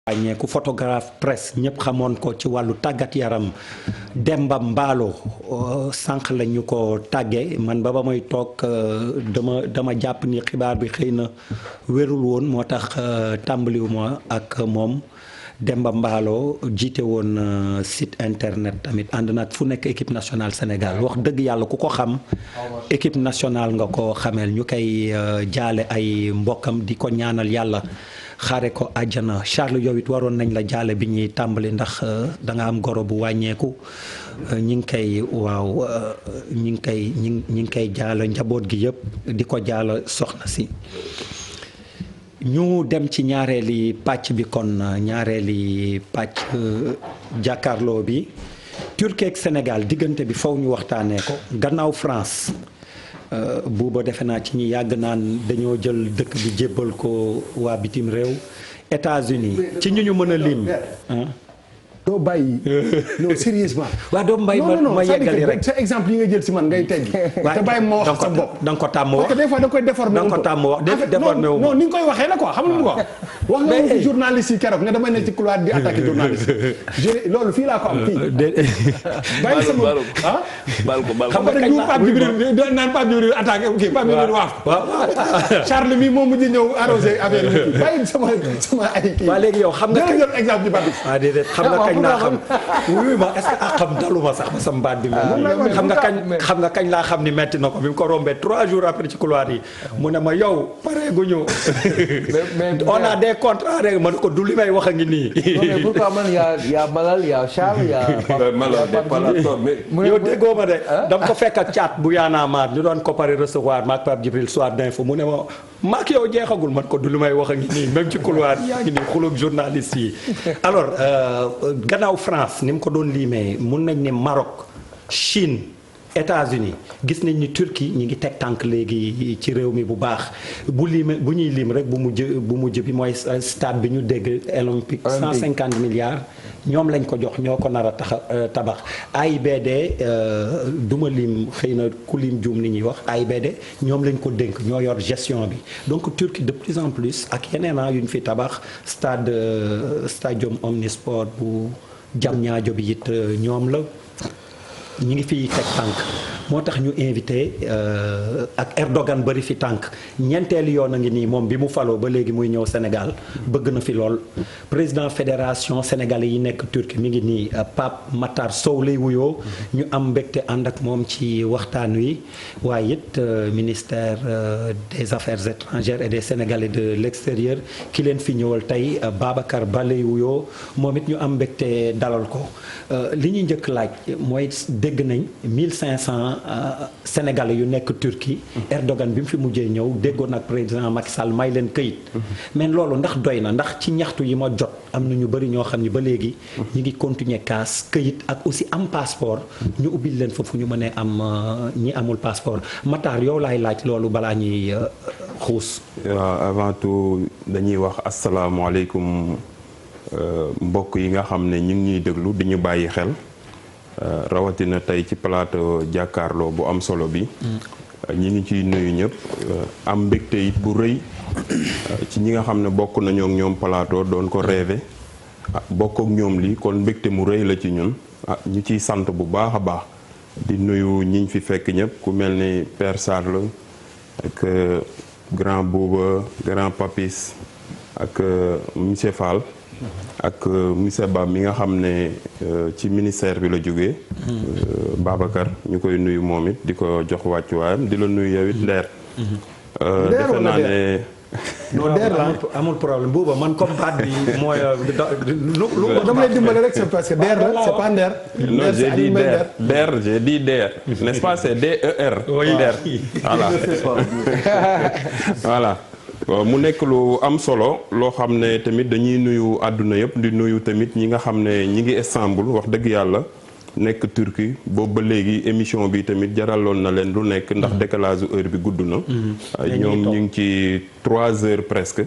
wàññeeku photographe presse ñëpp xamoon ko ci wàllu tàggat yaram Demba Mballo sànq la ñu ko tàggee man ba may toog dama jàpp ni xibaar bi xëy na wérul woon moo tax tàmbaliwuma ak moom Demba Mballo jiite woon site internet tamit ànd nag fu nekk équipe nationale Sénégal wax dëgg yàlla ku ko xam équipe nationale nga ko xameel ñu koy jaale ay mbokkam di ko ñaanal yàlla xaare ko àjjana. Charles yow it waroon nañ la jaale bi ñuy tàmbali ndax da nga am goro bu wàññeeku ñi ngi koy waaw ñi ngi koy jaale njaboot gi yëpp di ko jaala soxna si. ñu dem ci ñaareeli pàcc bi kon ñaareeli pàcc jàkkaarloo bi Turquie ak Sénégal diggante bi faw ñu waxtaanee ko gannaaw France buuba defe naa ci ñi yàgg naan dañoo jël dëkk bi jébbal ko waa bitim réew États-Unis ci ñu mën a lim. doo bàyyi non sérieusement. waaw doo mbay ma yeggali rek sa exemple yi nga jël si man ngay teggi te bàyyi ma wax sa bopp da nga ko tàmm wax parce que des fois da nga koy déformer da nga ko tàmm wax déformé wu non ni nga koy waxee la quoi xam nga lu mu ko wax nga ci journaliste yi keroog ne damay ne ci couloir di attaquer journaliste loolu fii laa ko am fii bàyyi sama ah baal ko xam nga ñu Pape Djibril naan Pape Djibril attaqué kii Pape Djibril waaf Charles mi moom mujj ñëw arrosé affaire bi bàyyi sama ay kii waa léegi yow xam nga jël exemple bi Pape ah déedéet xam nga kañ naa xam oui ma est-ce que xam daluma sax ba sama baat bi xam nga kañ laa xam ni metti na ko bi mu ko rombee 3 jours après ci couloir yi mu ne ma yow pare gu ñu on a des contrats rek man ko du li may wax a ngi nii. non mais pourquoi man y a Malal y a Charles y a yow déggoo ma de dama ko fekk ak caat bu yaanaa maar ñu doon ko pare recevoir maak Pape Djibril soir d'info mu ne ma maak yow jeexagul man ko du li may wax a ngi nii même ci couloir yi yaa ngi nii xulóog journaliste yi alors gannaaw France ni mu ko doon limee mun nañ ne Maroc Chine États-Unis gis nañ ni Turquie ñi ngi teg tànk léegi ci réew mi bu baax bu ñuy lim rek bu mujj bi mooy stade bi ñu dégg olympique 150 milliards ñoom lañ ko jox ñoo ko nar a tabax AIBD duma lim xëy na ku lim juum ni ñuy wax AIBD ñoom lañ ko dénk ñoo yor gestion bi donc Turquie de plus en plus ak yeneen yu ñu fi tabax stadium omnisport bu Diamniadio bi it ñoom la ñi ngi fiy teg tànk moo tax ñu invité ak Erdogan bëri fi tànk ñeenteelu yoon a ngi nii moom bi mu faloo ba léegi muy ñëw Sénégal bëgg na fi lool président fédération sénégalais yi nekk Turquie mi ngi nii Pape Matar Sow lay wuyoo ñu am mbégte ànd ak moom ci waxtaan wi waaye it ministère des affaires étrangères et des sénégalais de l'extérieur ki leen fi ñëwal tey Babacar Ba lay wuyoo moom it ñu am mbégte dalal ko li ñuy njëkk laaj mooy dégg nañ 1500 Sénégalais yu nekk Turquie Erdogan bi mu fi mujjee ñëw déggoon ak président Macky Sall may leen këyit mais loolu ndax doy na ndax ci ñaxtu yi ma jot am na ñu bëri ñoo xam ni ba léegi ñu ngi continuer kaas këyit ak aussi am passeport ñu ubbil leen foofu ñu mënee am ñi amul passeport Matar yow laay laaj loolu balaa ñuy xuus. waaw avant tout dañuy wax asalaamaaleykum mbokk yi nga xam ne ñu ngi ñuy déglu di ñu bàyyi xel. rawatina tey ci plateau jàkkaarloo bu am solo bi ñi ngi ciy nuyu ñëpp am mbégte it bu rëy ci ñi nga xam ne bokk nañoo ak ñoom plateau doon ko rêvé bokk ak ñoom li kon mbégte mu rëy la ci ñun ñu ciy sant bu baax a baax di nuyu ñiñ fi fekk ñëpp ku mel ni Père Sarle ak grand Bouba grand Papis ak monsieur Fall ak monsieur Ba mi nga xam ne ci ministère bi la jógee Babacar ñu koy nuyu moom it di ko jox wàccuwaayam di la nuyu yow it Nder defe naa ne non der la amul problème booba man comme baat bi mooy dama lay dimbale rek c'est parce que der la c'est pas Nder non j'ai dit der j'ai dit der n'est-ce pas c'est DER der voilà mu nekk lu am solo loo xam ne tamit dañuy nuyu àdduna yëpp di nuyu tamit ñi nga xam ne ñi ngi Istanbul wax dëgg yàlla nekk Turquie boobu ba léegi émission bi tamit jaraloon na leen lu nekk ndax décalage heure bi gudd na ñoom ñu ngi ci 3 heures presque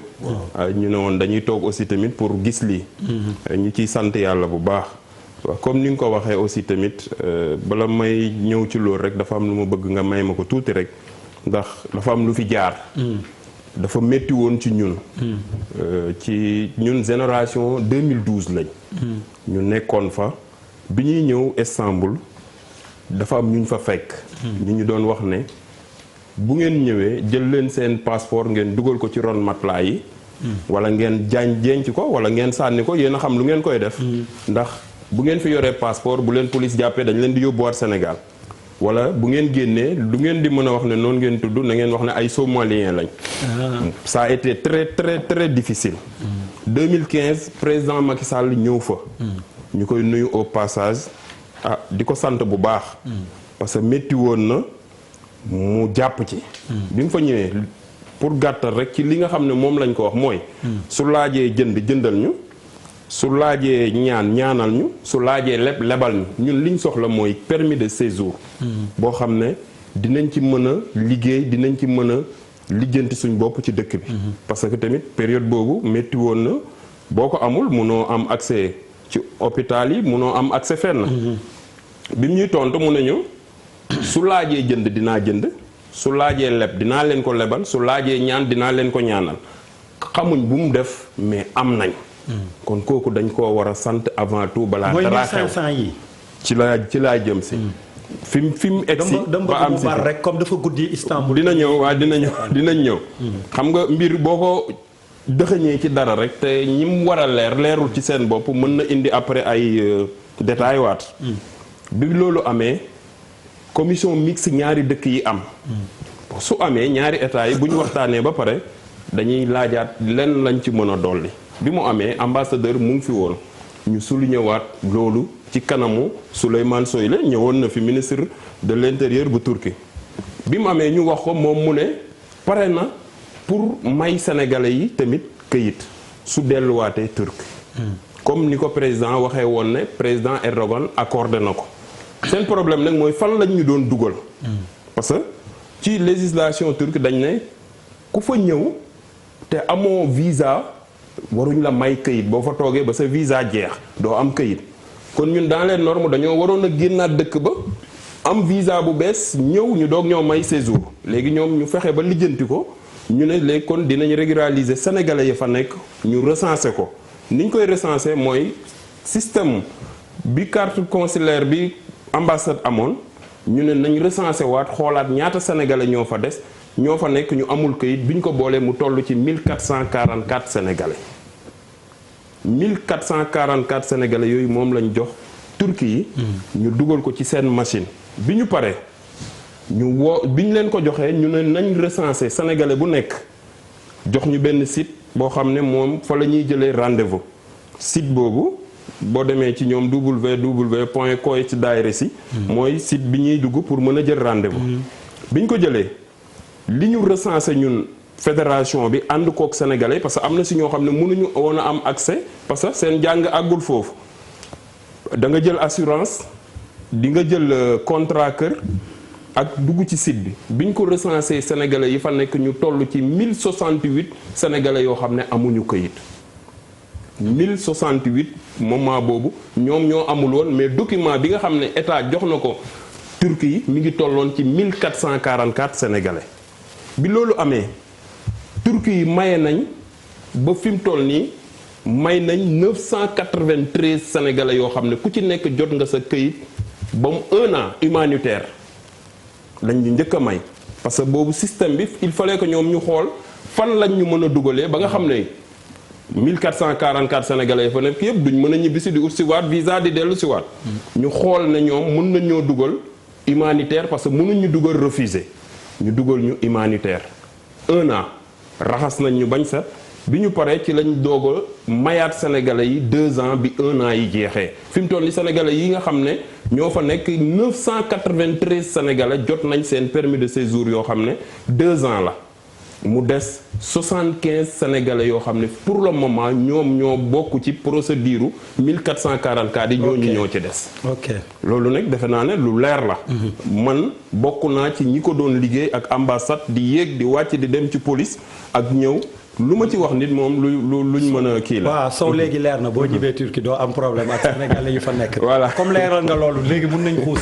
ñu ne woon dañuy toog aussi tamit pour gis lii ñu ciy sant yàlla bu baax waaw comme ni nga ko waxee aussi tamit bala may ñëw ci loolu rek dafa am lu ma bëgg nga may ma ko tuuti rek ndax dafa am lu fi jaar dafa métti woon ci ñun. ci ñun génération 2012 lañ. ñu nekkoon fa bi ñuy ñëw Istanbul dafa am ñu ñu fa fekk. ñu doon wax ne bu ngeen ñëwee jël leen seen passeport ngeen dugal ko ci ron matelas yi. wala ngeen jenc ko wala ngeen sànni ko yéen a xam lu ngeen koy def. ndax bu ngeen fi yoree passeport bu leen police jàppee dañ leen di yóbbuwaat Sénégal. wala bu ngeen génnee lu ngeen di mën a wax ne noonu ngeen tudd na ngeen wax ne ay Somaliens lañ. Ça a été très très très difficile. 2015 président Macky Sall ñëw fa. ñu koy nuyu au passage di ko sant bu baax. parce que métti woon na mu jàpp ci. bi mu fa ñëwee pour gàttal rek ci li nga xam ne moom lañ ko wax mooy. su laajee jëndal ñu. su laajee ñaanal ñu su laajee lebal ñu ñun liñ soxla mooy permis de séjour. boo xam ne dinañ ci mën a liggéey dinañ ci mën a lijjanti suñ bopp ci dëkk bi. parce que tamit période boobu métti woon na boo ko amul munoo am accès ci hôpital yi munoo am accès fenn. bi mu ñuy tontu mu ne ñu su laajee jënd dinaa jënd su laajee leb dinaa leen ko lebal su laajee ñaan dinaa leen ko ñaanal xamuñ bu mu def mais am nañ. kon kooku dañ koo war a sant avant tout balaa dara xew. mooy 1500 yi. ci laa jëm si. fi mu egsi ba am si rek comme dafa guddi Istanbul. dina ñëw waaw dinañ ñëw. xam nga mbir boo ko dëxëñee ci dara rek te ñi mu war a leerul ci seen bopp mën na indi après ay détails waat. bi loolu amee commission mixte ñaari dëkk yi am. su amee ñaari état yi bu ñu waxtaanee ba pare dañuy laajaat lenn lañ ci mën a dolli. bi mu amee ambassadeur mu ngi fi woon ñu souligné waat loolu ci kanamu Souleymane Soylu ñëwoon na fi ministre de l'intérieur bu Turquie bi mu amee ñu wax ko moom mu ne pare na pour may sénégalais yi tamit këyit su delluwaatee Turquie. comme ni ko président waxee woon ne président Erdogan accordé na ko seen problème nag mooy fan lañ ñu doon dugal. parce que ci législation turque dañ ne ku fa ñëw te amoo visa. waruñ la may këyit boo fa toogee ba sa visa jeex doo am këyit kon ñun dans les normes dañoo waroon a génnaat dëkk ba am visa bu bees ñëw ñu doog ñoo may séjour léegi ñoom ñu fexe ba lijjanti ko ñu ne léegi kon dinañ régulariser sénégalais yi fa nekk ñu recenser ko ni ñu koy recenser mooy système bi carte consulaire bi ambassade amoon ñu ne nañ recenser waat xoolaat ñaata sénégalais ñoo fa des. ñoo fa nekk ñu amul këyit bi ñu ko boolee mu toll ci 1444 sénégalais 1444 sénégalais yooyu moom lañ jox Turquie yi. ñu dugal ko ci seen machine. bi ñu paree bi ñu leen ko joxee ñu ne nañ recenser sénégalais bu nekk jox ñu benn site boo xam ne moom fa la ñuy jëlee rendez-vous site boobu boo demee ci ñoom www.koweïtdairesi mooy site bi ñuy dugg pour mën a jël rendez-vous. bi ñu ko jëlee. li ñu recensé ñun fédération bi ànd kook sénégalais parce que am na si ñoo xam ne mënuñu woon a am accès parce que seen jàng àggul foofu da nga jël assurance di nga jël contrat kër ak dugg ci site bi biñ ko recensé sénégalais yi fa nekk ñu toll ci 1068 sénégalais yoo xam ne amuñu këyit 1068 moment boobu ñoom ñoo amul woon mais document bi nga xam ne état jox na ko Turquie yi mi ngi tolloon ci 1444 sénégalais. bi loolu amee Turquie yi maye nañ ba fi mu toll nii may nañ 993 sénégalais yoo xam ne ku ci nekk jot nga sa këyit ba mu 1 an humanitaire lañ ñu njëkk a may. parce que boobu système bi il fallait que ñoom ñu xool fan lañ ñu mën a dugalee ba nga xam ne 1444 sénégalais yi fa nekk yëpp duñ mën a ñibbisi di ut si waat visa di dellu si waat. ñu xool ne ñoom mën nañ ñoo dugal humanitaire parce que mënuñ ñu dugal refusé. ñu dugal ñu humanitaire 1 an raxas nañ ñu bañ set bi ñu paree ci lañ doog a mayaat sénégalais yi 2 ans bi 1 an yi jeexee fi mu toll ni sénégalais yi nga xam ne ñoo fa nekk 993 sénégalais jot nañ seen permis de séjour yoo xam ne 2 ans la mu des 75 sénégalais yoo xam ne pour le moment ñoom ñoo bokk ci procédure 1444 yi ñooñu ñoo ci des. ok loolu nag defe naa ne lu leer la. man bokk naa ci ñi ko doon liggéey ak ambassade di yéeg di wàcc di dem ci police ak ñëw lu ma ci wax nit moom luñ mën a kii la. waaw Sow léegi leer na boo ñibbee Turquie doo am problème ak sénégalais yu fa nekk. voilà comme leeral nga loolu léegi mun nañ xuus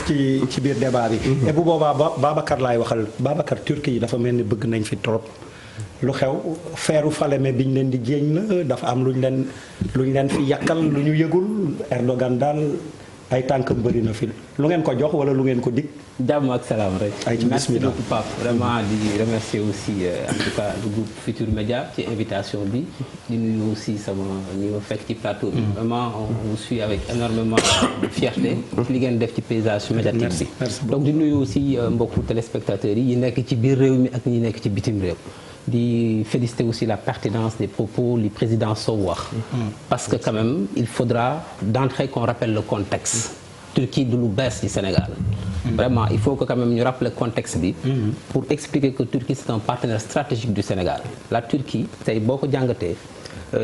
ci biir débat bi. et bu boobaa Babacar laay waxal Babacar Turquie yi dafa mel ni bëgg nañ fi trop. lu xew feeru Falémé biñ leen di jéeñ la dafa am lu ñu leen fi yàkkal lu ñu yëgul Erdogan daal ay tànkam bëri na fi lu ngeen ko jox wala lu ngeen ko dig. jàmm ak salaam rek. ay ci merci bismillah. beaucoup Pape vraiment di remercier aussi en tout cas le groupe Futur Média ci invitation bi di nuyu aussi sama ñi ma fekk ci plateau bi. vraiment on vous suit avec énormément de fierté. li ngeen def ci paysage médiatique bi. merci donc di nuyu aussi mbokku téléspectateurs yi nekk ci biir réew mi ak ñi nekk ci bitim réew. di féliciter aussi la pertinence des propos li président Sow wax. parce que quand même il faudra d'entrée qu'on rappelle le contexte. Turquie du lu bees ci Sénégal. Vraiment il faut que quand même ñu rappeler contexte bi. pour expliquer que Turquie c'est un partenaire stratégique du Sénégal. La Turquie tey boo ko jàngatee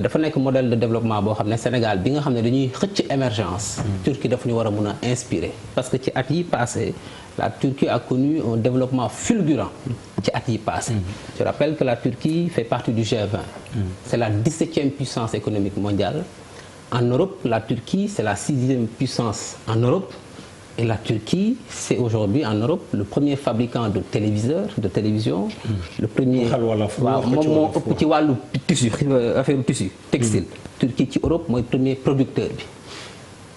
dafa nekk modèle de développement boo xam ne Sénégal bi nga xam ne dañuy xëcc émergence. Turquie daf ñu war a mun a inspirer parce que ci at yi passé la Turquie a connu un développement fulgurant ci at yi passé. Je rappelle que la Turquie fait partie du G20. C'est la 17e puissance économique mondiale. En Europe, la Turquie, c'est la 6e puissance en Europe. Et la Turquie, c'est aujourd'hui en Europe le premier fabricant de téléviseurs, de télévision. Le premier. waaw moom moo ëpp ci wàllu tissu affaire tissu textile. Turquie ci Europe mooy premier producteur bi.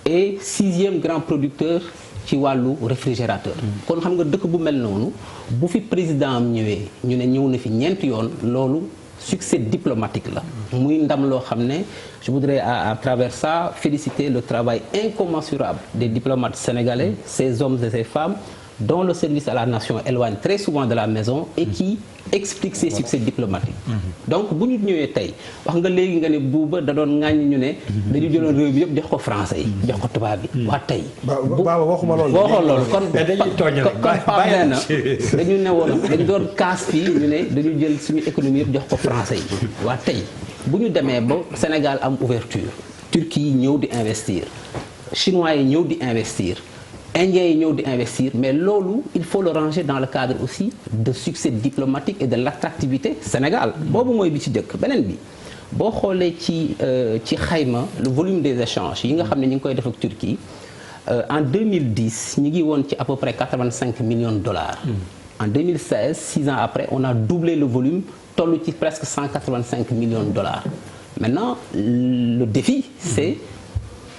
Et 6e grand producteur ci wàllu réfrigérateur. kon xam nga dëkk bu mel noonu bu fi président am ñëwee ñu ne ñëw na fi ñeenti yoon loolu. Succès diplomatique la muy ndam loo xam ne je voudrais à travers ça féliciter le travail incommensurable des diplomates sénégalais ces hommes et ces femmes dont le service à la nation éloigne très souvent de la maison et qui explique ces succès diplomatiques. Donc bu ñu ñëwee tey wax nga léegi nga ne buuba da doon ŋàññi ñu ne dañu jëloon réew bi yëpp jox ko français yi jox ko tubaab bi waa tey Baba waxuma loolu waxoo loolu kon Pape nee na dañu ne woon dañu doon kaas fii ñu ne dañu jël suñu économie yëpp jox ko français yi waa tey bu ñu demee ba Sénégal am ouverture Turquie yi ñëw di investir chinois yi ñëw di investir Indiens yi ñëw di investir mais loolu il faut le ranger dans le cadre aussi de succès diplomatique et de l'attractivité Sénégal boobu mooy bi ci jëkk beneen bi boo xoolee ci xayma le volume des échanges yi nga xam ne ñu ngi koy def ak Turquie en 2010 ñu ngi woon ci à peu près 85 millions de dollars. En 2016 6 ans après on a doublé le volume toll ci presque 185 millions de dollars maintenant le défi c'est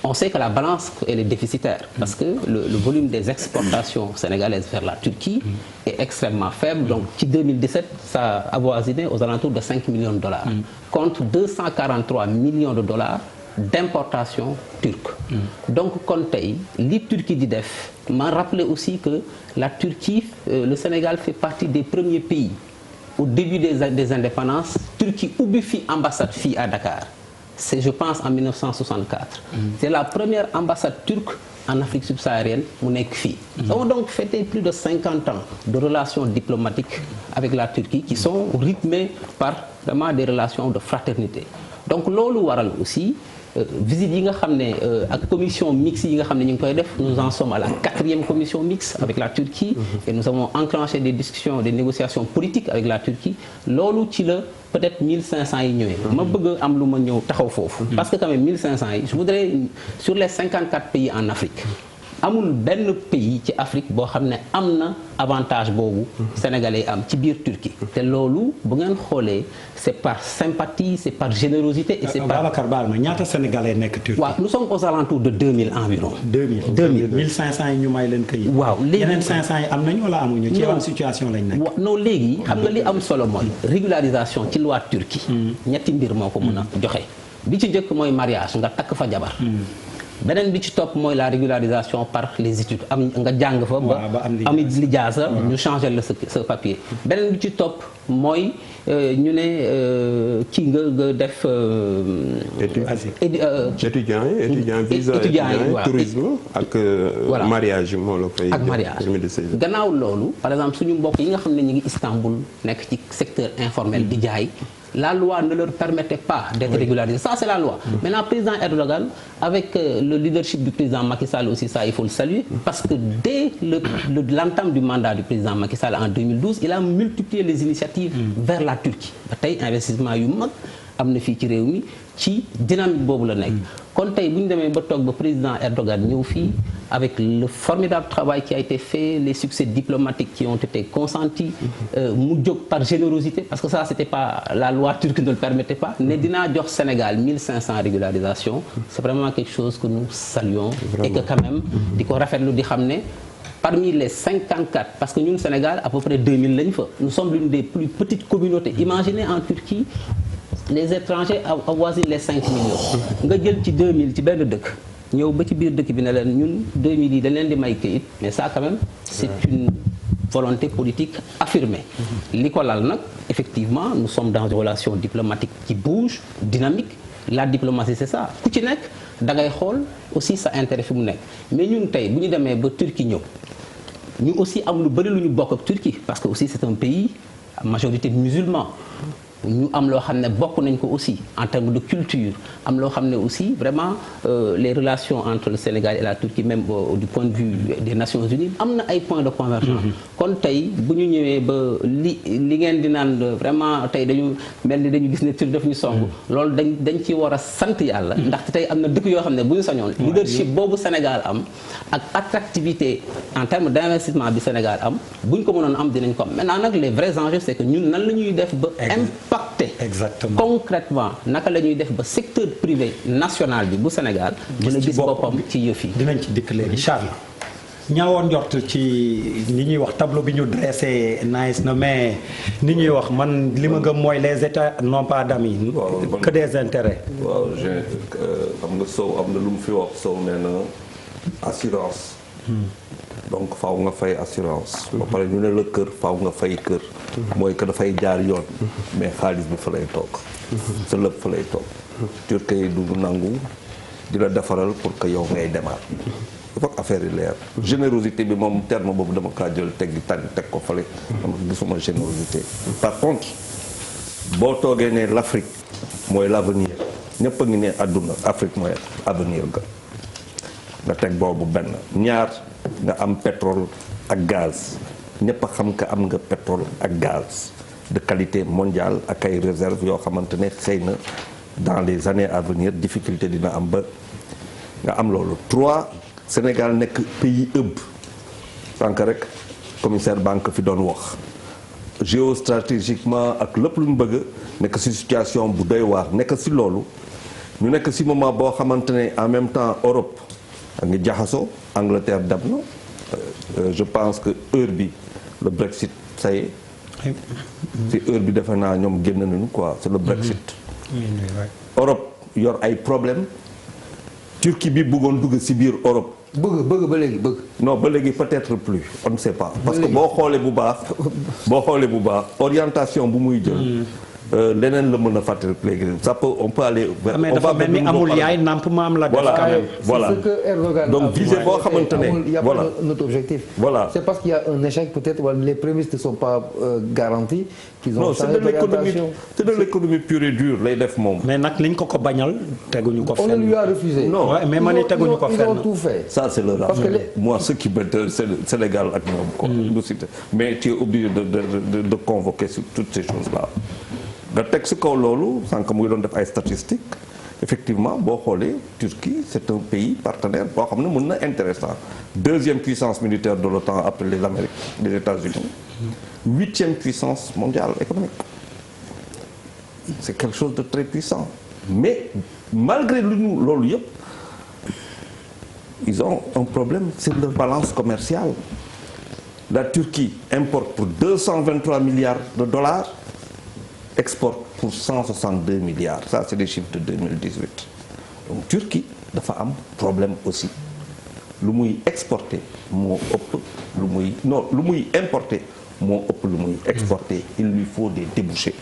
on sait que la balance elle est déficitaire parce que le volume des exportations sénégalaises vers la Turquie est extrêmement faible donc ci 2017 ça a avoisiné aux alentours de 5 millions de dollars contre 243 millions de dollars d'importation turque donc kon tey li Turquie di def ma rappeler aussi que la Turquie le Sénégal fait partie des premiers pays au début des indépendances Turquie ubbi fi ambassade fii à Dakar c'est je pense en 1964 c'est la première ambassade turque en Afrique subsaharienne mu nekk fii on a donc fêté plus de 50 ans de relations diplomatiques avec la Turquie qui sont rythmées par vraiment des relations de fraternité donc loolu waral aussi visite yi nga xam ne ak commission mixte yi nga xam ne ñu ngi koy def nous en sommes à la 4e commission mixte avec la Turquie et nous avons enclenché des discussions des négociations politiques avec la Turquie loolu ci la peut-être 1500 yi ñëwee ma bëgg am lu ma ñëw taxaw foofu parce que quand même 1500 yi je voudrais sur les 54 pays en Afrique amul benn pays ci Afrique boo xam ne am na avantage boobu sénégalais am ci biir Turquie te loolu bu ngeen xoolee c'est par sympathie c'est par générosité et c'est par Babacar Baal ma ñaata sénégalais nekk Turquie. waaw nous sommes aux alentours de 2000 environ. 2000 1500 yi ñu may leen kayit. waaw léegi yeneen 500 yi am nañu wala amuñu. ci wàllu situation lañ nekk. non léegi xam nga li am solo mooy régularisation ci loi Turquie. ñetti mbir moo ko mën a joxe. bi ci njëkk mooy mariage nga takk fa jabar. beneen bi ci topp mooy la régularisation par les études am nga jàng fa ba am lijaasa ñu changer la sa papier beneen bi ci topp mooy ñu ne kii nga def étudiant visa étudiant tourisme ak mariage moo la koy ak mariage gannaaw loolu par exemple suñu mbokk yi nga xam ne ñu ngi Istanbul nekk ci secteur informel di jaay la loi ne leur permettait pas d'être régularisés. Ça, c'est la loi. Maintenant, président Erdogan, avec le leadership du président Macky Sall aussi, ça, il faut le saluer, parce que dès l'entame du mandat du président Macky Sall en 2012, il a multiplié les initiatives vers la Turquie. Ba tey investissement yu mag am na fii ci réew mi ci dynamique boobu la nekk. kon tey bu ñu demee ba toog ba président Erdogan ñëw fii avec le formidable travail qui a été fait, les succès diplomatiques qui ont été consentis, mu jóg par générosité, parce que ça c'était pas la loi turque ne le permettait pas, ne dinaa jox Sénégal 1500 régularisations, c'est vraiment quelque chose que nous saluons. Vraiment. Et que quand même di ko rafetlu di xam ne parmi les 54, parce que ñun Sénégal à peu près 2000 lañu fa, nous sommes l'une des plus petites communautés. Imaginez en Turquie les étrangers avoisinent les 5 millions. nga jël ci 2000 ci benn dëkk ñëw ba ci biir dëkk bi ne leen ñun 2000 yi dañ leen di may kayit, mais ça quand même c'est une volonté politique affirmée. li ko lal nag effectivement nous sommes dans une relation diplomatique qui bouge, dynamique. La diplomatie c'est ça ku ci nekk da ngay xool aussi sa intérêt fi mu nekk, mais ñun tey bu ñu demee ba Turquie ñëw ñu aussi am lu bëri lu ñu bokk ak Turquie, parce que aussi c'est un pays à majorité musulman. ñu am loo xam ne bokk nañ ko aussi en termes de culture, am loo xam ne aussi vraiment les relations entre le Sénégal et la Turquie même du point de vue des Nations Unies am na ay points de convergence. kon tey bu ñu ñëwee ba li ngeen di naan vraiment tey dañu mel ni dañu gis ne Turquie daf ñu song. loolu dañ ci war a sant yàlla. ndaxte tey am na dëkk yoo xam ne bu ñu sañoon. leadership boobu Sénégal am ak attractivité en termes d'investissement bi Sénégal am bu ñu ko mënoon am dinañ ko am maintenant nag les vrais enjeux c'est que ñun nan la ñuy def ba impacter concrètement naka la ñuy def ba secteur privé national bi bu Sénégal mën a gis boppam ci yëf yi. dinañ ci dikk léegi Charles ñaawoon njort ci ni ñuy wax tableau bi ñu dressé nice na, mais ni ñuy wax man li ma gëm mooy les états n'ont pas d'amis que des intérêts. waaw am nga Sow am na lu mu fi wax Sow nee na assurance. donc faaw nga fay assurance. ba pare ñu ne la kër faaw nga fay kër. mooy que dafay jaar yoon. mais xaalis bi fa lay toog. sa lépp fa lay toog. turc yi du nangu di la defaral pour que yow ngay demaat. il faut que affaire yi leer. générosité bi moom terme boobu dama kaa jël teggi tànn teg ko fale. dama gisuma générosité. par contre boo toogee ne l'Afrique mooy l'avenir ñëpp a ngi ne àdduna Afrique mooy avenir ga. nga teg boobu benn ñaar nga am pétrole ak gaz ñëpp a xam que am nga pétrole ak gaz de qualité mondiale ak ay réserves yoo xamante ne xëy na dans les années à venir difficulté dina am ba nga am loolu. 3 Sénégal nekk pays hub sànq rek commissaire banque fi doon wax géostratégiquement ak lépp lu ñu bëgg nekk ci situation bu doy waar nekk ci loolu ñu nekk ci moment boo xamante ne en même temps Europe a ngi jaxasoo Angleterre dem na je pense que heure bi le Brexit ça y est ci heure bi defe naa ñoom génn nañu quoi c'est le Brexit. Europe yor ay problème Turquie bi bëggoon dugg ci biir Europe. bëgg ba léegi bëgg. non ba léegi peut-être plus on ne sait pas. parce que boo xoolee bu baax orientation bu muy jël. leneen la mën a fàttali léegi ça peut on peut aller. mais dafa mel ni amul yaay namp maam la. voilà c'est ce que Erdogan donc visé boo xamante ne voilà notre objectif. voilà c'est parce qu'il y a un échec peut-être wala les prémices ne sont pas garanties. qu'ils ont non changé d'orientation. c'est de l'économie pure et dure lay def moom. mais nag liñ ko bañal teguñu ko fenn. on lui a refusé. non ouais, mais man it teguñu ko fenn. ils ont tout fait. ça c'est le parce que moi ce qui m'intéresse c'est le Sénégal ak ñoom quoi. mais tu es obligé de convoquer sur toutes ces choses là. nga teg ci kaw loolu sànq mu ngi doon def ay statistiques effectivement boo xoolee Turquie c'est un pays partenaire boo xam ne mën na intéressant 2e puissance militaire de l'OTAN après les Amériques les États-Unis 8e puissance mondiale économique c'est quelque chose de très puissant mais malgré loolu yëpp ils ont un problème sur leur balance commerciale la Turquie importe pour 223 milliards de dollars exporte pour 162 milliards ça c'est des chiffres de 2018 donc Turquie dafa am problème aussi lu muy exporter moo ëpp lu muy importer moo ëpp lu muy exporter il lui faut des débouchés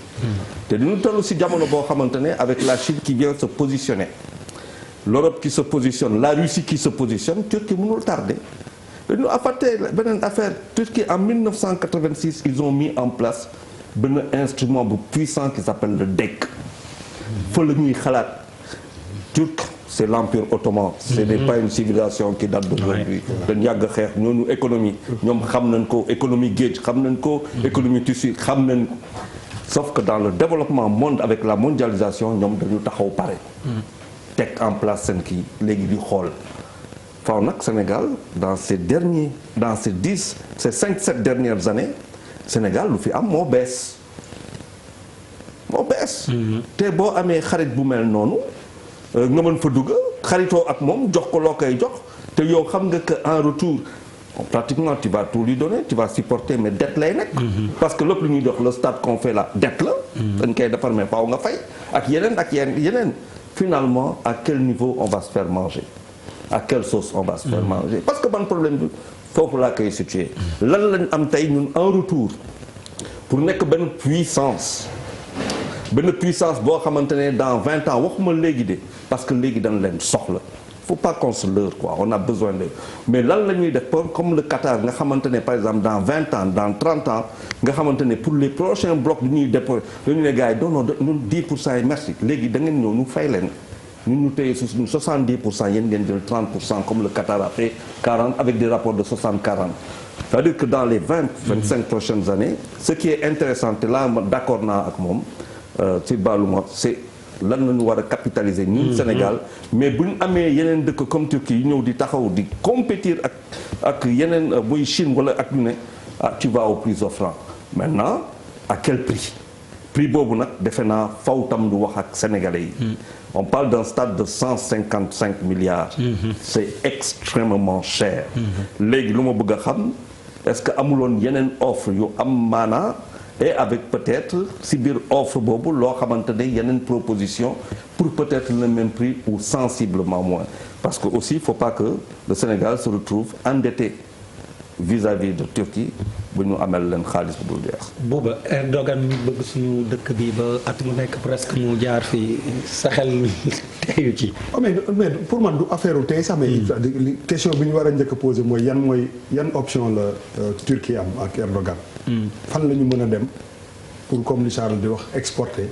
te dañu toll ci jamono boo xamante ne avec la Chine qui vient se positionner l'Europe qui se positionne la Russie qui se positionne Turquie mënul tarder dañu apporter beneen affaire Turquie en 1986 ils ont mis en place benn instrument bu puissant qui s'appelle le DEC fa la ñuy xalaat turc c'est l'empire ottoman c'est pas une civilisation qui date d'aujourd'hui dañ yàgg xeex ñoonu économie ñoom xam nañ ko économie géej xam nañ ko économie tissu xam nañ ko sauf que dans le développement monde avec la mondialisation ñoom dañu taxaw pare teg en place seen kii léegi di xool faaw nag Sénégal dans ces 5-7 dernières années Sénégal lu fi am moo bees te boo amee xarit bu mel noonu nga mën fa dugg xaritoo ak moom jox ko loo koy jox te yow xam nga que en retour pratiquement tu vas tout lui donner tu vas supporter mais dette lay nekk. parce que lépp lu ñuy jox le stade qu'on fait là dette la. dañ koy defar mais faaw nga fay ak yeneen finalement à quel niveau on va se faire manger à quelle sauce on va se faire manger parce que ban problème bi foofu laa koy situé lan lañ am tey ñun en retour pour nekk benn puissance boo xamante ne dans 20 ans waxuma léegi de parce que léegi dañ leen soxla. faut pas qu'on se leurre quoi on a besoin de mais lan la ñuy def comme le Qatar nga xamante ne par exemple dans 20 ans dans 30 ans nga xamante ne pour les prochains blocs du ñuy déposer dañu ne gars yi non ñun 10% yi merci léegi da ngeen ñëw ñu fay leen ñun ñu téye suñu 70% yéen ngeen jël 30% comme le Qatar a fait 40 avec des rapports de 60-40 c'est-à-dire que dans les 20-25 prochaines années ce qui est intéressant te là d'accord naa ak moom ci baaluma c'est lan la ñu war a capitaliser ñun Sénégal mais bu ñu amee yeneen dëkk comme Turquie yi ñëw di taxaw di compétir ak yeneen muy Chine wala ak ñu ne tu vas au plus offrant maintenant à quel prix boobu nag defe naa faw tam du wax ak sénégalais yi on parle d'un stade de 155 milliards c'est extrêmement cher léegi lu ma bëgg a xam est-ce que amuloon yeneen offre yu am maanaa et avec peut-être si biir offre boobu loo xamante ne yeneen proposition pour peut-être le même prix ou sensiblement moins parce que aussi il faut pas que le Sénégal se retrouve endetté vis-à-vis de Turquie bu ñu amel leen xaalis bu dul jeex. booba Erdogan mi bëgg suñu dëkk bi ba at mu nekk presque mu jaar fi sa xel teyu ci. mais pour man du affaire tey sax mais question bi ñu war a njëkk a poser mooy yan option la Turquie am ak Erdogan. fan la ñu mën a dem pour comme li Charles di wax exporter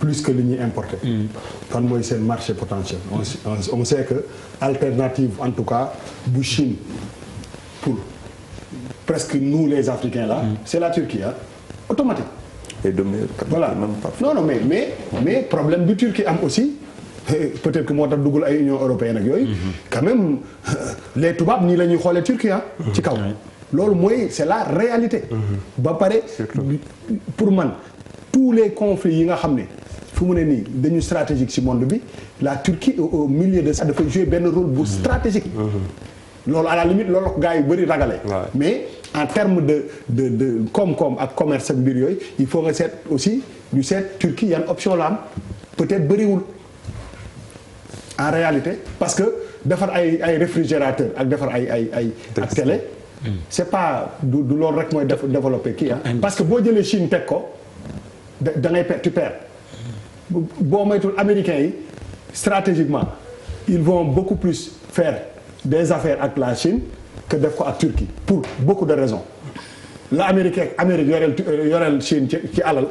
plus que li ñuy importer. fan mooy seen marché potentiel. on sait que alternative en tout cas bu Chine pour presque nous les Africains là. c'est la Turquie automatique. et de meilleure qualité voilà même parfois. non mais problème bi Turquie am aussi peut-être que moo tax duggul ay Union européenne ak yooyu. quand même les tubaab nii la ñuy xoolee Turquie ci kaw. loolu mooy c'est la réalité. ba pare pour man tous les conflits yi nga xam ne fu mu ne nii dañu stratégique ci monde bi la Turquie au milieu de ça dafay jouer benn rôle bu stratégique. loolu à la limite loolu ko gars yu bëri ragale. mais en termes de koom-koom ak commerce ak mbir yooyu il faut nga seet aussi ñu seet Turquie yan option la am peut-être bëriwul en réalité parce que defar ay réfrigérateur ak defar ay ak télé. c'est pas du loolu rek mooy développer kii parce que boo jëlee Chine teg ko da ngay tu perds boo moytul américains yi stratégiquement ils vont beaucoup plus faire des affaires ak la Chine que def ko ak Turquie pour beaucoup de raisons la Amérique yoreel Chine ci alal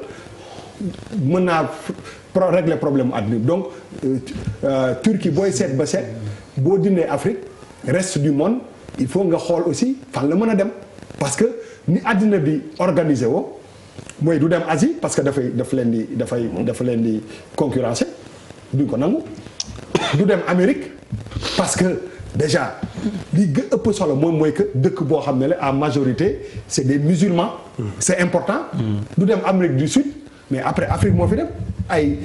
mën naa régler problème àdduna donc Turquie booy seet ba seet boo dindee Afrique reste du monde il faut nga xool aussi fan la mën a dem parce que ni àddina bi organisé woo mooy du dem Asie parce que dafa leen di concurrencer duñ ko nangu du dem Amérique parce que déjà li gën ëpp solo moom mooy que dëkk boo xam ne la en majorité c'est des musulmans c'est important du dem Amérique du Sud mais après Afrique moo fi dem ay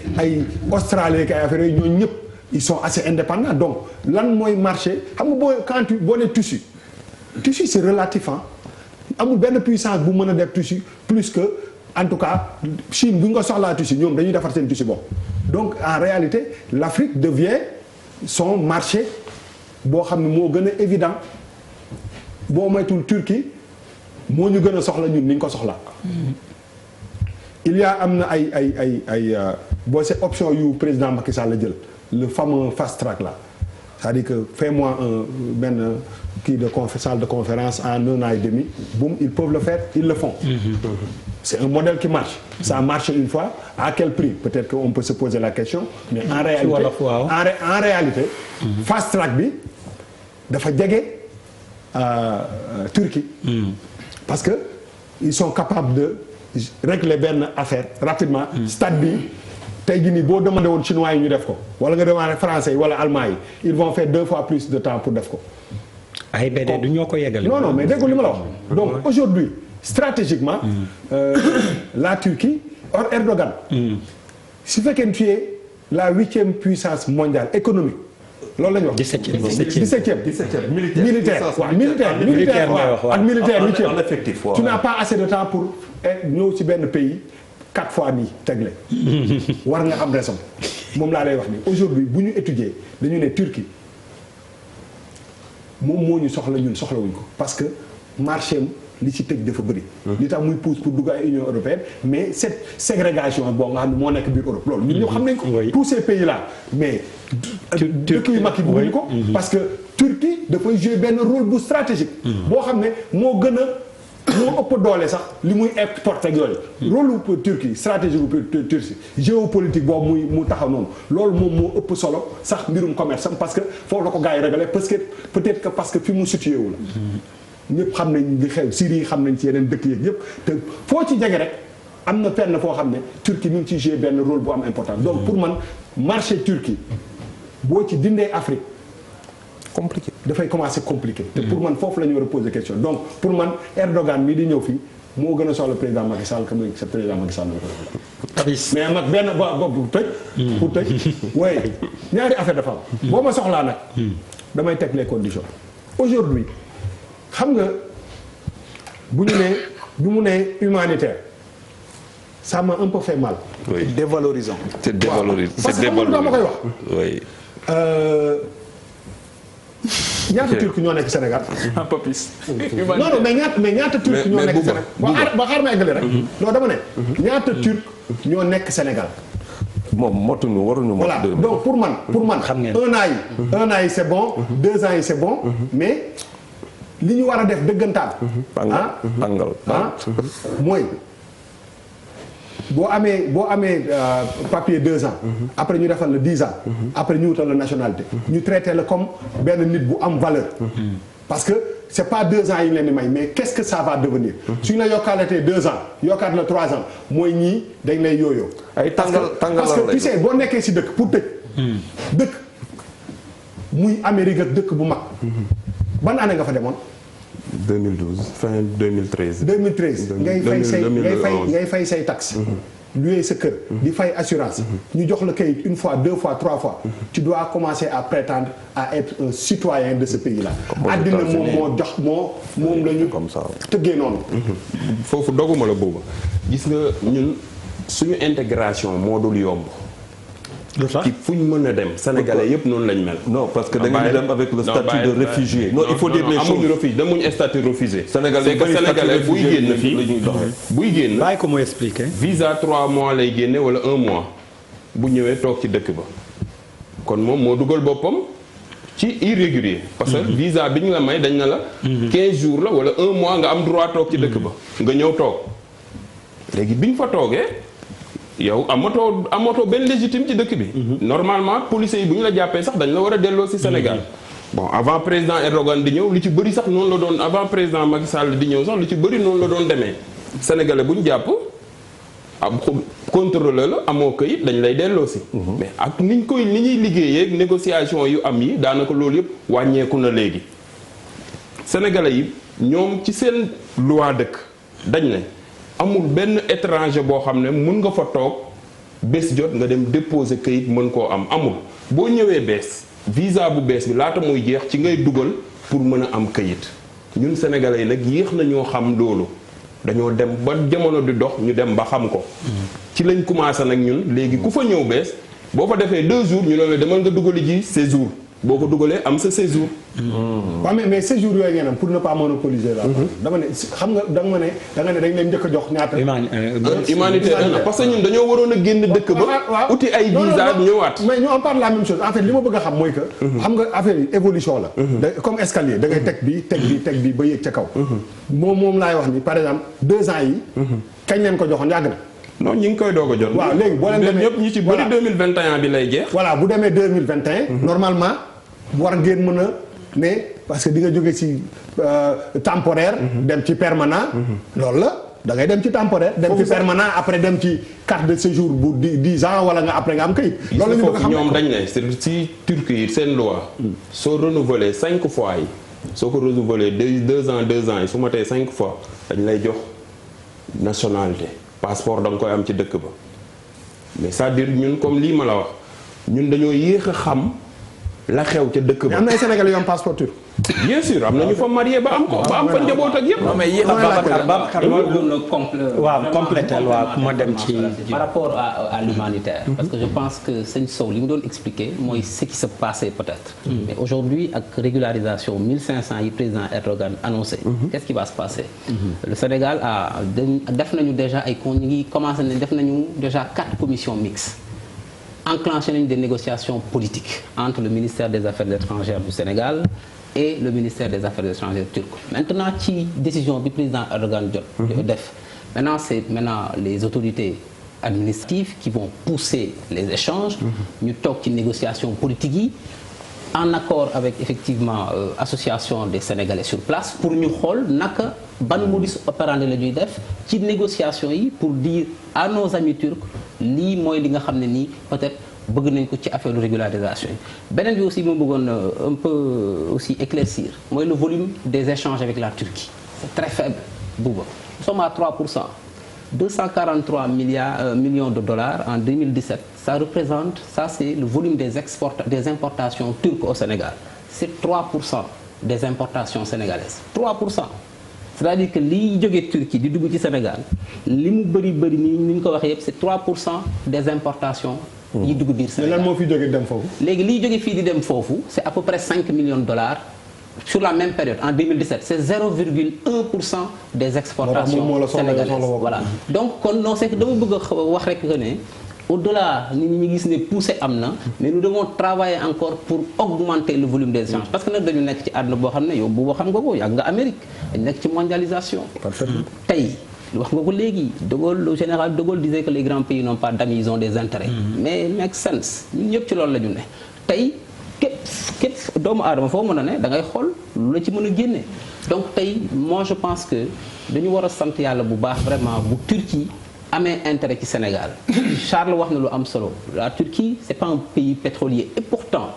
Australie ak ay affaires yooyu ñooñu ñëpp ils sont assez indépendants donc lan mooy marché xam nga boo ne tissu c'est relatif amul benn puissance bu mën a def tissu plus que en tout cas Chine bu ñu ko soxlaa tissu ñoom dañuy defar seen tissu bopp donc en réalité l'Afrique devient son marché boo xam ne moo gën a évident boo moytul Turquie moo ñu gën a soxla ñun ni ñu ko soxlaa il y a am na ay boo c'est option yu président Macky Sall la jël le fameux fast track là c'est-à-dire que fais-moi benn kii de salle de conférence en 1 an et demi boum ils peuvent le faire ils le font. C'est un modèle qui marche. Ça a marché une fois à quel prix peut-être qu'on peut se poser la question mais en réalité fast track bi dafa jege Turquie. parce que ils sont capables de régler benn affaire rapidement. stade bi tey jii nii boo demandé woon chinois yi ñu def ko wala nga demandé français yi wala allemand yi ils vont faire 2 fois plus de temps pour def ko. AIBD du ñoo ko yeggale. non mais déggu li ma la wax. donc aujourd'hui stratégiquement. La Turquie or Erdogan. su fekkee tu es la 8e puissance mondiale économique. loolu la ñu wax 17e militaire waaw militaire waaw ak militaire 8e en effectif tu n'as pas assez de temps pour ñëw ci benn pays 4 fois nii tegle war nga am raison moom laa lay wax ni aujourd'hui bu ñu étudier dañu ne Turquie moom moo ñu soxla ñun soxlawuñ ko parce que marché am li ci tëj dafa bëri. li tax muy pousse pour dugg ay Union européenne mais cette ségrégation boo nga xam ne moo nekk biir Europe loolu ñun ñëpp xam nañ ko. tous ces pays là mais. dëkk yu mag yi bëgguñu ko. parce que Turquie dafay jouer benn rôle bu stratégique. boo xam ne moo gën a moo ëpp doole sax li muy exporté ak yooyu. rôle bu Turquie stratégique bu Turquie géopolitique boobu mu taxaw noonu loolu moom moo ëpp solo sax mbirum commerce am parce que foofu la ko gars yi réglé parce que peut-être que parce que fi mu situé wu la. ñëpp xam nañ li xew Syrie xam nañ ci yeneen dëkk yeeg yëpp te foo ci jege rek am na fenn foo xam ne Turquie mi ngi ciy jouer benn rôle bu am important donc pour man marché Turquie boo ci dindee Afrique compliqué dafay commencer compliqué. te pour man foofu la ñu war a poser question donc pour man Erdogan mii di ñëw fii moo gën a soxla président Macky Sall que muy sa président Macky Sall mais nag benn bu tëj. pour tëj waaye ñaari affaire dafa am. boo ma soxlaa nag. damay teg les conditions aujourd'hui xam nga bu ñu nee bi mu nee humanitaire ça m'a un peu fait mal. oui dévalorisant. c'est dévalorisant parce que xam nga ma koy wax. oui. ñaata turc ñoo nekk Sénégal. un peu plus. non mais ñaata turc ñoo nekk Sénégal. ba xaar ma eggale rek. non dama ne. ñaata turc ñoo nekk Sénégal. moom motuñu waruñu. voilà donc pour man. un an yi c'est bon. 2 ans yi c'est bon. mais li ñu war a def dëggantaan. tàngal mooy boo amee papier 2 ans. après ñu defal la 10 ans. après ñu wutal la nationalité. ñu traité la comme benn nit bu am valeur. parce que c'est pas 2 ans yi ñu leen di may mais qu'est-ce que ça va devenir. suñu la yokkaalatee 2 ans yokkaat la 3 ans mooy ñii dañ lay yooyoo. ay tàngal parce que tu sais boo nekkee ci dëkk pour tëj. dëkk muy Amérique ak dëkk bu mag. ban année nga fa demoon. 2012 fin 2013. 2013 ngay fay say taxes. louer sa kër. di fay assurance. ñu jox la kayit 1 fois 2 fois 3 fois. tu dois commencer à prétendre à être un citoyen de ce pays là. àddina moom moo jox moom la ñu. comme ça tëggee noonu. foofu doguma la booba gis nga ñun suñu intégration moo dul yomb. lu tax ci fu ñu mën a dem sénégalais yëpp noonu lañ mel. non parce que da ngeen dem avec le statut de réfugié. non il faut dire les choses amuñu refuge demuñu statut refusé. sénégalais buy génn fii buy génn. bàyyi ko mu expliquer. visa 3 mois lay génne wala 1 mois bu ñëwee toog ci dëkk ba kon moom moo dugal boppam ci irrégulier. parce que visa bi ñu la may dañ na la. 15 jours la wala 1 mois nga am droit toog ci dëkk ba nga ñëw toog léegi bi ñu fa toogee. yow amatoo benn légitime ci dëkk bi. normalement policiers yi bu ñu la jàppee sax dañ la war a delloo ci Sénégal. bon avant président Erdogan di ñëw lu ci bëri sax noonu la doon avant président Macky Sall di ñëw sax lu ci bëri noonu la doon demee. sénégalais bu ñu jàpp am contrôleur la amoo këyit dañ lay delloo ci. mais ak ni ñuy liggéeyee ak négociation yu am yi daanaka loolu yëpp wàññeeku na léegi. sénégalais yi ñoom ci seen loi dëkk dañ ne. amul benn étranger boo xam ne mun nga fa toog bés jot nga dem déposer kayit mën koo am amul boo ñëwee bees visa bu bees bi laata muy jeex ci ngay dugal pour mën a am kayit ñun sénégalais yi nag yéex na ñoo xam loolu dañoo dem ba jamono di dox ñu dem ba xam ko. ci lañ commencé nag ñun léegi ku fa ñëw bees boo fa defee 2 jours ñu ne la demal nga dugali ji séjour boo ko dugalee am sa séjour. waaw mais séjour yooyu ngeen am pour ne pas monopoliser la. dama ne xam nga da nga ne dañ leen njëkk a jox ñaata. humanitaire parce que ñun dañoo waroon a génn dëkk ba. uti ay visa ñëwaat. mais ñu on parle la même chose en fait li ma bëgg a xam mooy que. xam nga affaire yi évolution la. comme escalier da ngay teg bi ba yéeg ca kaw. moom laay wax ni par exemple 2 ans yi. kañ leen ko joxoon yàgg na. non ñi ngi koy doog a jot. waaw léegi boo leen demee ñëpp ñi ci bëri 2021 bi lay jeex. voilà bu demee 2021. normalement war ngeen mën a ne parce que di nga jóge ci temporaire. dem ci permanent. loolu la da ngay dem ci temporaire dem ci permanent après dem ci carte de séjour bu 10 ans wala nga après nga am kayit. loolu la ñu bëgg a xam ñoom dañ ne si Turquie yi seen loi. soo renouveler 5 fois yi. soo ko renouveler 2 ans yi su ma tee 5 fois dañ lay jox nationalité passeport da nga koy am ci dëkk ba mais c'est-à-dire ñun comme lii ma la wax ñun dañoo yéex a xam la xew ca dëkk ba. mais am na ay Sénégalais yu am passeport turc. bien sûr am na ñu fa marié ba am ko ba am fa njaboot ak yëpp. non mais yéen a Babacar waaw complété waaw ku ma dem ci. par rapport à l'humanitaire parce que je pense que sëñ Sow li mu doon expliquer mooy ce qui se passait peut-être. mais aujourd'hui ak régularisation 1500 yi président Erdogan annoncé. qu'est-ce qui va se passer. le Sénégal def nañu déjà ay ñu ngi commencé nañ def nañu déjà 4 commissions mixtes. enclenché nañu des négociations politiques entre le ministère des Affaires étrangères du Sénégal et le ministère des Affaires étrangères turc. Maintenant ci décision bi président Erdogan def maintenant c'est les autorités administratives qui vont pousser les échanges ñu toog ci négociations politiques yi en accord avec effectivement association des Sénégalais sur place pour ñu xool naka ban modus operandi la ñuy def ci négociations yi pour dire à nos amis turcs lii mooy li nga xam ne nii peut-être bëgg nañ ko ci affaire régularisation yi beneen bi aussi moo bëggoon un peu aussi éclaircir mooy le volume des échanges avec la Turquie c'est très faible Bouba nous sommes à 3%. 243 millions de dollars en 2017 ça représente c'est le volume des importations turques au Sénégal c'est 3% des importations sénégalaises 3%. c'est-à-dire que liy jógee Turquie di dugg ci Sénégal li mu bëri ni ñu ko waxee yëpp c'est 3% des importations yi dugg biir Sénégal. lan moo fi jógee dem foofu. léegi liy jógee fii di dem foofu c'est à peu près 5 millions de dollars sur la même période en 2017 c'est 0,1% des exportations sénégalaises voilà donc kon non c'est que dama bëgg a wax rek que ne au-delà nit ñi gis ne poussée am na mais nous devons travailler encore pour augmenter le volume des échanges parce que nag dañu nekk ci àdduna boo xam ne yow bu xam nga ko yàgg nga Amérique dañu nekk ci mondialisation tey wax nga ko léegi De Gaulle le général De Gaulle disait que les grands pays n'ont pas d'amis ils ont des intérêts mais make sense ñun ñëpp ci loolu la ñu ne tey képp doomu aadama foo mën a ne da ngay xool lu la ci mën a génne donc tey moi je pense que dañu war a sant yàlla bu baax vraiment bu Turquie amee intérêt ci Sénégal Charles wax na lu am solo la Turquie c'est pas un pays pétrolier et pourtant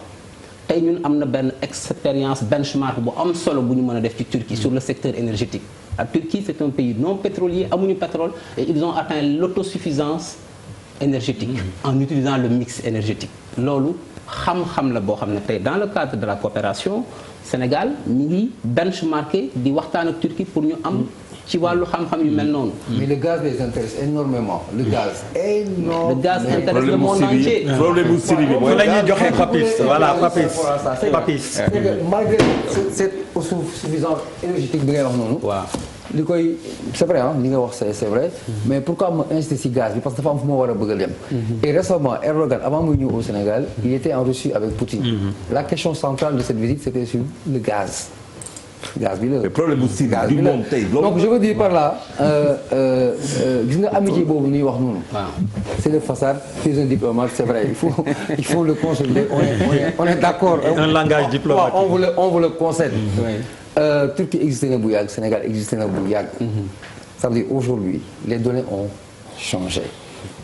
tey ñun am na benn expérience benchmark bu am solo bu ñu mën a def ci Turquie sur le secteur énergétique la Turquie c'est un pays non pétrolier amuñu pétrole et ils ont atteint l'autosuffisance énergétique en utilisant le mix énergétique loolu xam-xam la boo xam ne tey dans le cadre de la coopération Sénégal mi ngi benchmarké di waxtaan ak Turquie pour ñu am ci wàllu xam-xam yu mel noonu. mais le gaz les intéresse énormément le gaz. énormément le gaz intéresse le monde entier. problème bu Syrie bi mooy. la ñuy joxe Papis voilà Papis. malgré cette autosuffisance énergétique bi ngay wax noonu. waaw li koy c'est vrai li nga wax c'est vrai. mais pourquoi ma insisté ci gaz bi parce que dafa am fu ma war a bëgg a dem. et récemment Erdogan avant muy ñëw au Sénégal il était en Russie avec Poutine. la question centrale de cette visite c'était sur le gaz. gaz bi la mais problème bu Syrie bi moom tey donc je veux dire par là gis nga amitié boobu ñuy wax noonu. c'est de façade c'est un diplomate c'est vrai il faut le consolider on est d'accord. un langage diplomatique on vous le concède. Turquie existé na bu yàgg Sénégal existé na bu yàgg. ça veut dire aujourd'hui les données ont changé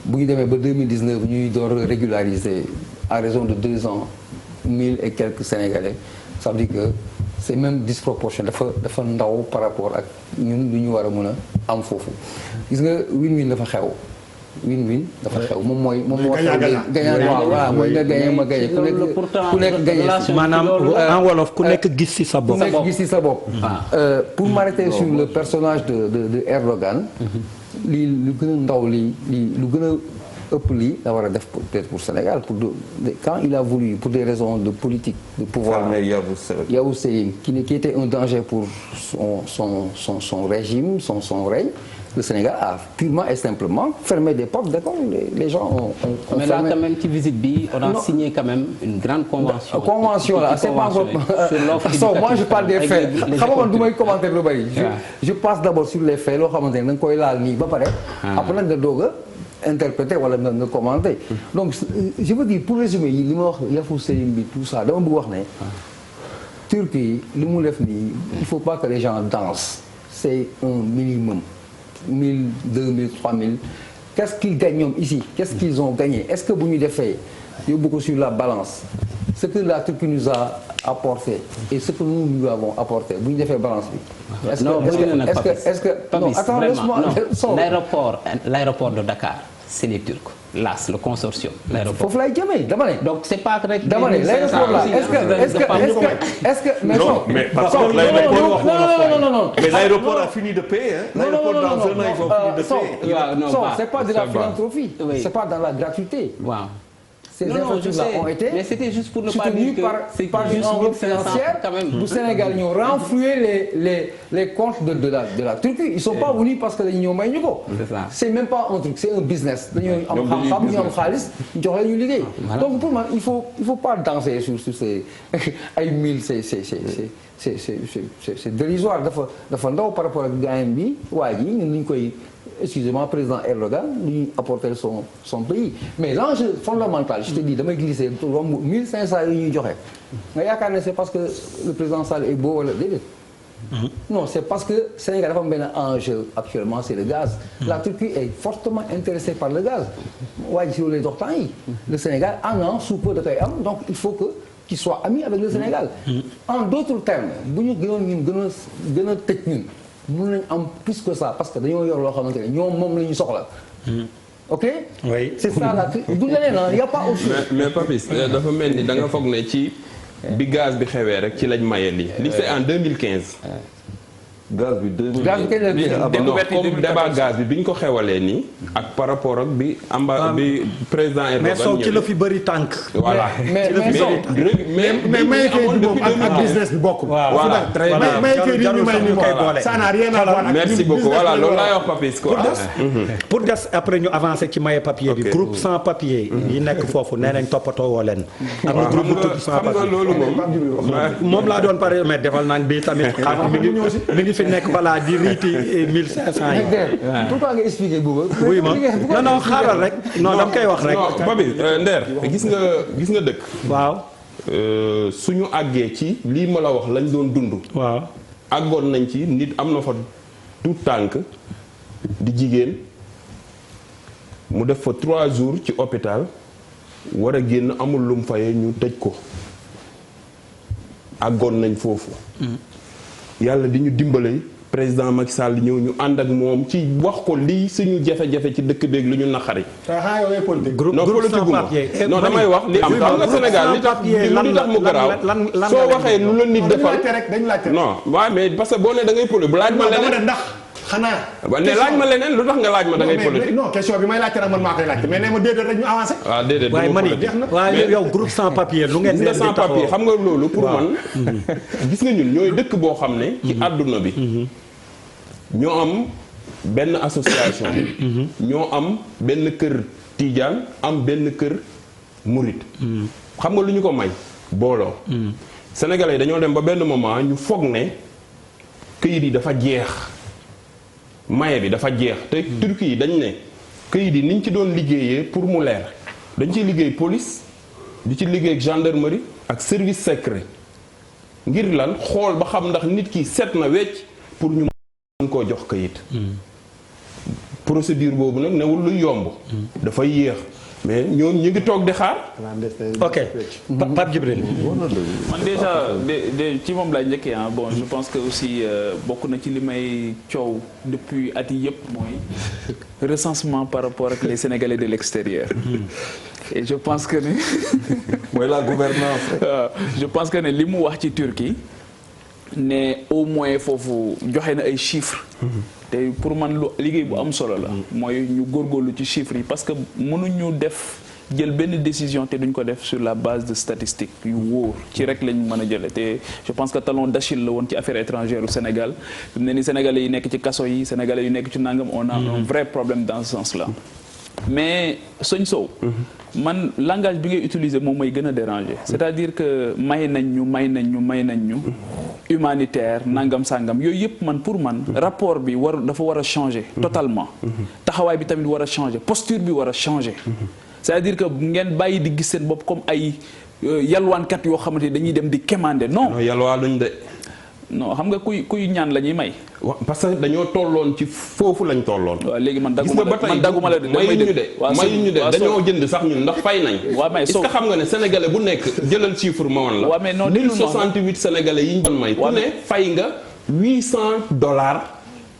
bu ñu demee ba 2019 ñuy door régulariser à raison de 2 ans 1000 et quelques Sénégalais ça veut dire que. c'est même disproportionné dafa ndaw par rapport ak ñun lu ñu war a mën a am foofu gis nga win-win dafa xew win-win dafa xew moom mooy gagnant voilà mooy nga gagné ma gagné ku nekk gagné maanaam en wolof ku nekk gis ci sa bopp. ku nekk gis ci sa bopp pour m'arrêter sur le personnage de Erdogan lii lu gën a ndaw lii lu gën a ëpp lii la war a def peut-être pour Sénégal quand il a voulu pour des raisons de politique de pouvoir Yavuz Selim qui était un danger pour son régime son règne le Sénégal a purement et simplement fermé des portes d'accord les gens ont mais là quand même ci visite bi on a signé quand même une grande convention là c'est pas encore moi je parle des faits xam nga man du may commenter lu bari je passe d'abord sur les faits loo xamante ne da nga koy laal nii ba pare après nag nga doog a interpréter wala nga commenter donc je veux dire pour résumer li ma wax Yavuz Selim bi tout ça dama bëgg wax ne Turquie li mu def nii il faut pas que les gens dansent c'est un minimum 1000 2000 3000 qu'est-ce qu'ils gagnent ñoom ici qu'est-ce qu'ils ont gagné est-ce que bu ñu defee yóbbu ko sur la balance ce que la Turquie nous a apporté et ce que nous lui avons apporté bu ñu defee balance bi. est-ce que non attends laisse-moi l'aéroport de Dakar c'est les Turcs l'AS le consortium. l'aéroport foofu laay jëmee dama ne. donc c'est pas rek. dama ne l'aéroport là est-ce que mais non mais parce que l'aéroport non mais l'aéroport a fini de payer hein. L'aéroport dans un an ils ont fini de payer. c'est pas de la philanthropie. c'est pas dans la gratuité. waaw. Ces infrastructures-là ont été mais c'était juste pour ne pas dire que c'est par une enveloppe financière bu Sénégal ñoo renflouer les comptes de la Turquie ils sont pas venus parce que dañu ñëw may ñu ko. c'est même pas un truc c'est un business dañoo am xam-xam ñu am xaalis jox leen ñu liggéey. donc pour moi il faut pas danser sur ces ay 1000 c'est dérisoire dafa ndaw par rapport ak gaayam bi waa ji ñun ñu koy. excusez-moi président Erdogan lui apporter son pays mais l'enjeu fondamental je te dis damay glisser romb 1500 yi ñuy joxe nga yaakaar ne c'est parce que le président Sall est beau wala déedéet non c'est parce que Sénégal dafa am benn enjeu actuellement c'est le gaz la Turquie est fortement intéressée par le gaz waa ji si loolu lay dox temps yi le Sénégal an sous peu da koy am donc il faut que qu'il soit ami avec le Sénégal en d'autres termes bu ñu gënoon ñun gën a tëj ñun mën nañ am plus que ça parce que dañoo yor loo xamante ne ñoom moom la ñu soxla. ok. oui c'est ça la du leneen ah y a pas autre chose. mais Papis dafa mel ni da nga foog ne ci bi gaz bi xewee rek ci lañ maye lii. li c'est en 2015. gaz bi 2015 gaz bi kañ la comme débat gaz bi ñu ko xewalee nii. ak par rapport ak bi bi président Erdogan mais Sow ci la fi bëri tànk. voilà mais may kay bi moom ak business bi bokkul. voilà très bien may kay bi ñu may ni koy boole. ça n'a rien à voir ak merci beaucoup voilà loolu laay wax Papis quoi. pour des après ñu avancer ci maye papier bi. groupe sans papier. yi nekk foofu nee nañ toppatoo woo leen. am na groupe bu tudd sans papier xam nga loolu moom. moom laa doon pare mais defal naa bi tamit. mi ngi fi nekk balaa di riiti 1500 yi. pourquoi nga expliquer boobu. oui ma non xaaral rek. non dama koy wax rek. non Papis Nder gis nga dëkk. waaw. suñu àggee ci lii ma la wax lañ doon dund. waaw. àggoon nañ ci nit am na fa tout tànk di jigéen mu def fa 3 jours ci hôpital war a génn amul lum fayee ñu tëj ko àggoon nañ foofu. yàlla di ñu dimbale président Macky Sall ñëw ñu ànd ak moom ci wax ko lii suñu jafe-jafe ci dëkk beeg lu ñu naqari. non politique gu ma non damay wax li am xam nga Sénégal li tax mu garaaw soo waxee lu la nit defal non waaw mais parce que boo ne da ngay politique bu laaj ma leneen ndax xanaa ne laaj ma leneen lu tax nga laaj ma da ngay politique non question bi may laajte nag man maa koy laajte mais nee ma déedéet rek ñu avancé. waaw déedéet waaye man waaye yow groupe sans papier lu ngeen gis nga sans papier xam nga loolu pour man gis nga ñun ñooy dëkk boo xam ne ci àdduna bi ñoo am benn association ñoo am benn kër Tidiane am benn kër Mouride xam nga lu ñu ko may booloo Sénégalais yi dañoo dem ba benn moment ñu foog ne këyit yi dafa jeex maye bi dafa jeex te Turquie yi dañ ne këyit yi niñ ci doon liggéeyee pour mu leer dañ ciy liggéey police di ci liggéey ak gendarmerie ak service secret ngir lan xool ba xam ndax nit ki set na wecc pour ñu mën koo jox këyit procédure boobu nag newul luy yomb dafay yéex mais ñoom ñu ngi toog di xaar. ok Pape Djibril. man déjà ci moom laay njëkkee ah bon je pense que aussi bokk na ci li may coow depuis at yi yëpp mooy recensement par rapport ak les Sénégalais de l'extérieur. et je pense que ne. mooy la gouvernance. je pense que ne li mu wax ci Turquie ne au moins foofu joxe na ay chiffres. te pour man lu liggéey bu am solo la. mooy ñu góorgóorlu ci chiffres yi parce que mënuñu def jël benn décision te duñ ko def sur la base de statistiques yu wóor ci rek lañ mën a jëlee te je pense que talon d'Achille la woon ci affaires étrangères au Sénégal fi mu ne ni Sénégalais yi nekk ci kaso yi Sénégalais yu nekk ci nangam on a un vrai problème dans ce sens là. mais Soñ Sow man langage bi ngay utiliser moom mooy gën a déranger c'est-à-dire que may nañ ñu humanitaire nangam sangam yooyu yëpp man pour man rapport bi dafa war a changer totalement taxawaay bi tamit war a changer posture bi war a changer c'est-à-dire que ngeen bàyyi di gis seen bopp comme ay yalwaankat yoo xamante ni dañuy dem di quémander non yalwaanuñ de non xam nga kuy ñaan la ñuy may. wa parce que dañoo tolloon ci foofu lañ tolloon. waaw léegi man gis nga ba tey dagguma la de mayuñu de dañoo jënd sax ñun ndax fay nañ. waaw mais est-ce que xam nga ne sénégalais bu nekk jëlal chiffre ma woon la. waaw mais non 1068 sénégalais yi ñu doon may. ku ne fay nga $800.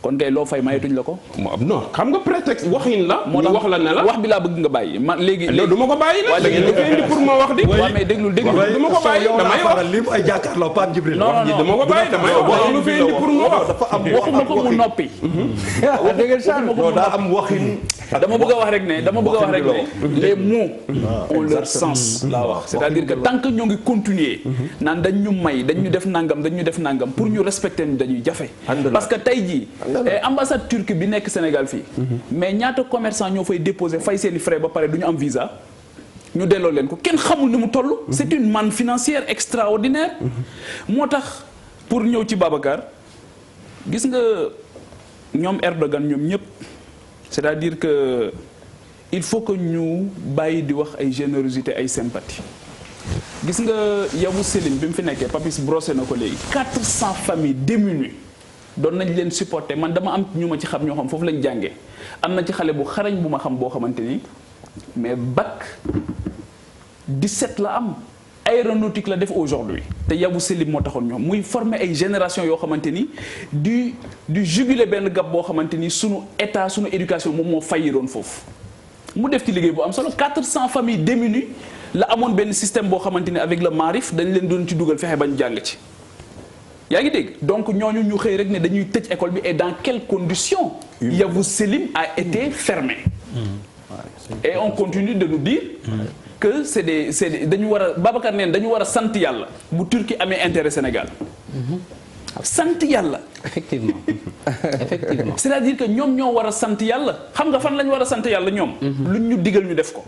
kon kay loo fay mayetuñ la ko. non xam nga prétexte waxin la. moo tax wax la ne la wax bi laa bëgg nga bàyyi man léegi. du ma ko bàyyi nag. da ngeen di indi pour ma wax di. waaw mais déglu du ma ko bàyyi damay wax. li ay jàkkaarloo Pape Djibril. non non dama ko bàyyi damay wax da nga fi indi pour nga wax. dafa am waxuma ko mu noppi. daa am waxin. dama bëgg a wax rek ne les mots ont leur sens laa wax c'est-à-dire que tant que ñoo ngi continuer naan dañ ñu may dañ ñu def nangam pour ñu respecter ñu dañuy jafe parce que tey jii ambassade turque bi nekk Sénégal fii mais ñaata commerçant ñoo fay déposer fay seeni frais ba pare du ñu am visa ñu delloo leen ko kenn xamul ni mu toll c'est une manne financière extraordinaire moo tax pour ñëw ci Babacar gis nga ñoom Erdogan ñoom ñëpp c'est-à-dire que il faut que ñu bàyyi di wax ay générosité ay sympathie gis nga Yavuz Selim bi mu fi nekkee Papis brossé na ko léegi 400 familles démunies doon nañ leen supporter man dama am ñu ma ci xam ñoo xam foofu lañ jàngee am na ci xale bu xarañ bu ma xam boo xamante ni mais bac 17 la am aéronautique la def aujourd'hui te Yavuz Selim moo taxoon ñoom muy former ay génération yoo xamante ni du juguler benn gab boo xamante ni sunu état sunu éducation moom moo fayiroon foofu mu def ci liggéey bu am solo 400 familles démunies la amoon benn système boo xamante ni avec le Maarif dañ leen doon ci dugal fexe bañ jàng ci yaa ngi dégg donc ñooñu ñu xëy rek ne dañuy tëj école bi et dans quelles conditions Yavuz Selim a été fermé et on continue de nous dire que c'est des dañu war a Babacar neen dañu war a sant yàlla bu Turquie amee intérêt Sénégal sant yàlla effectivement c'est-à-dire que ñoom ñoo war a sant yàlla xam nga fan lañu war a sant yàlla ñoom luñ ñu digal ñu def ko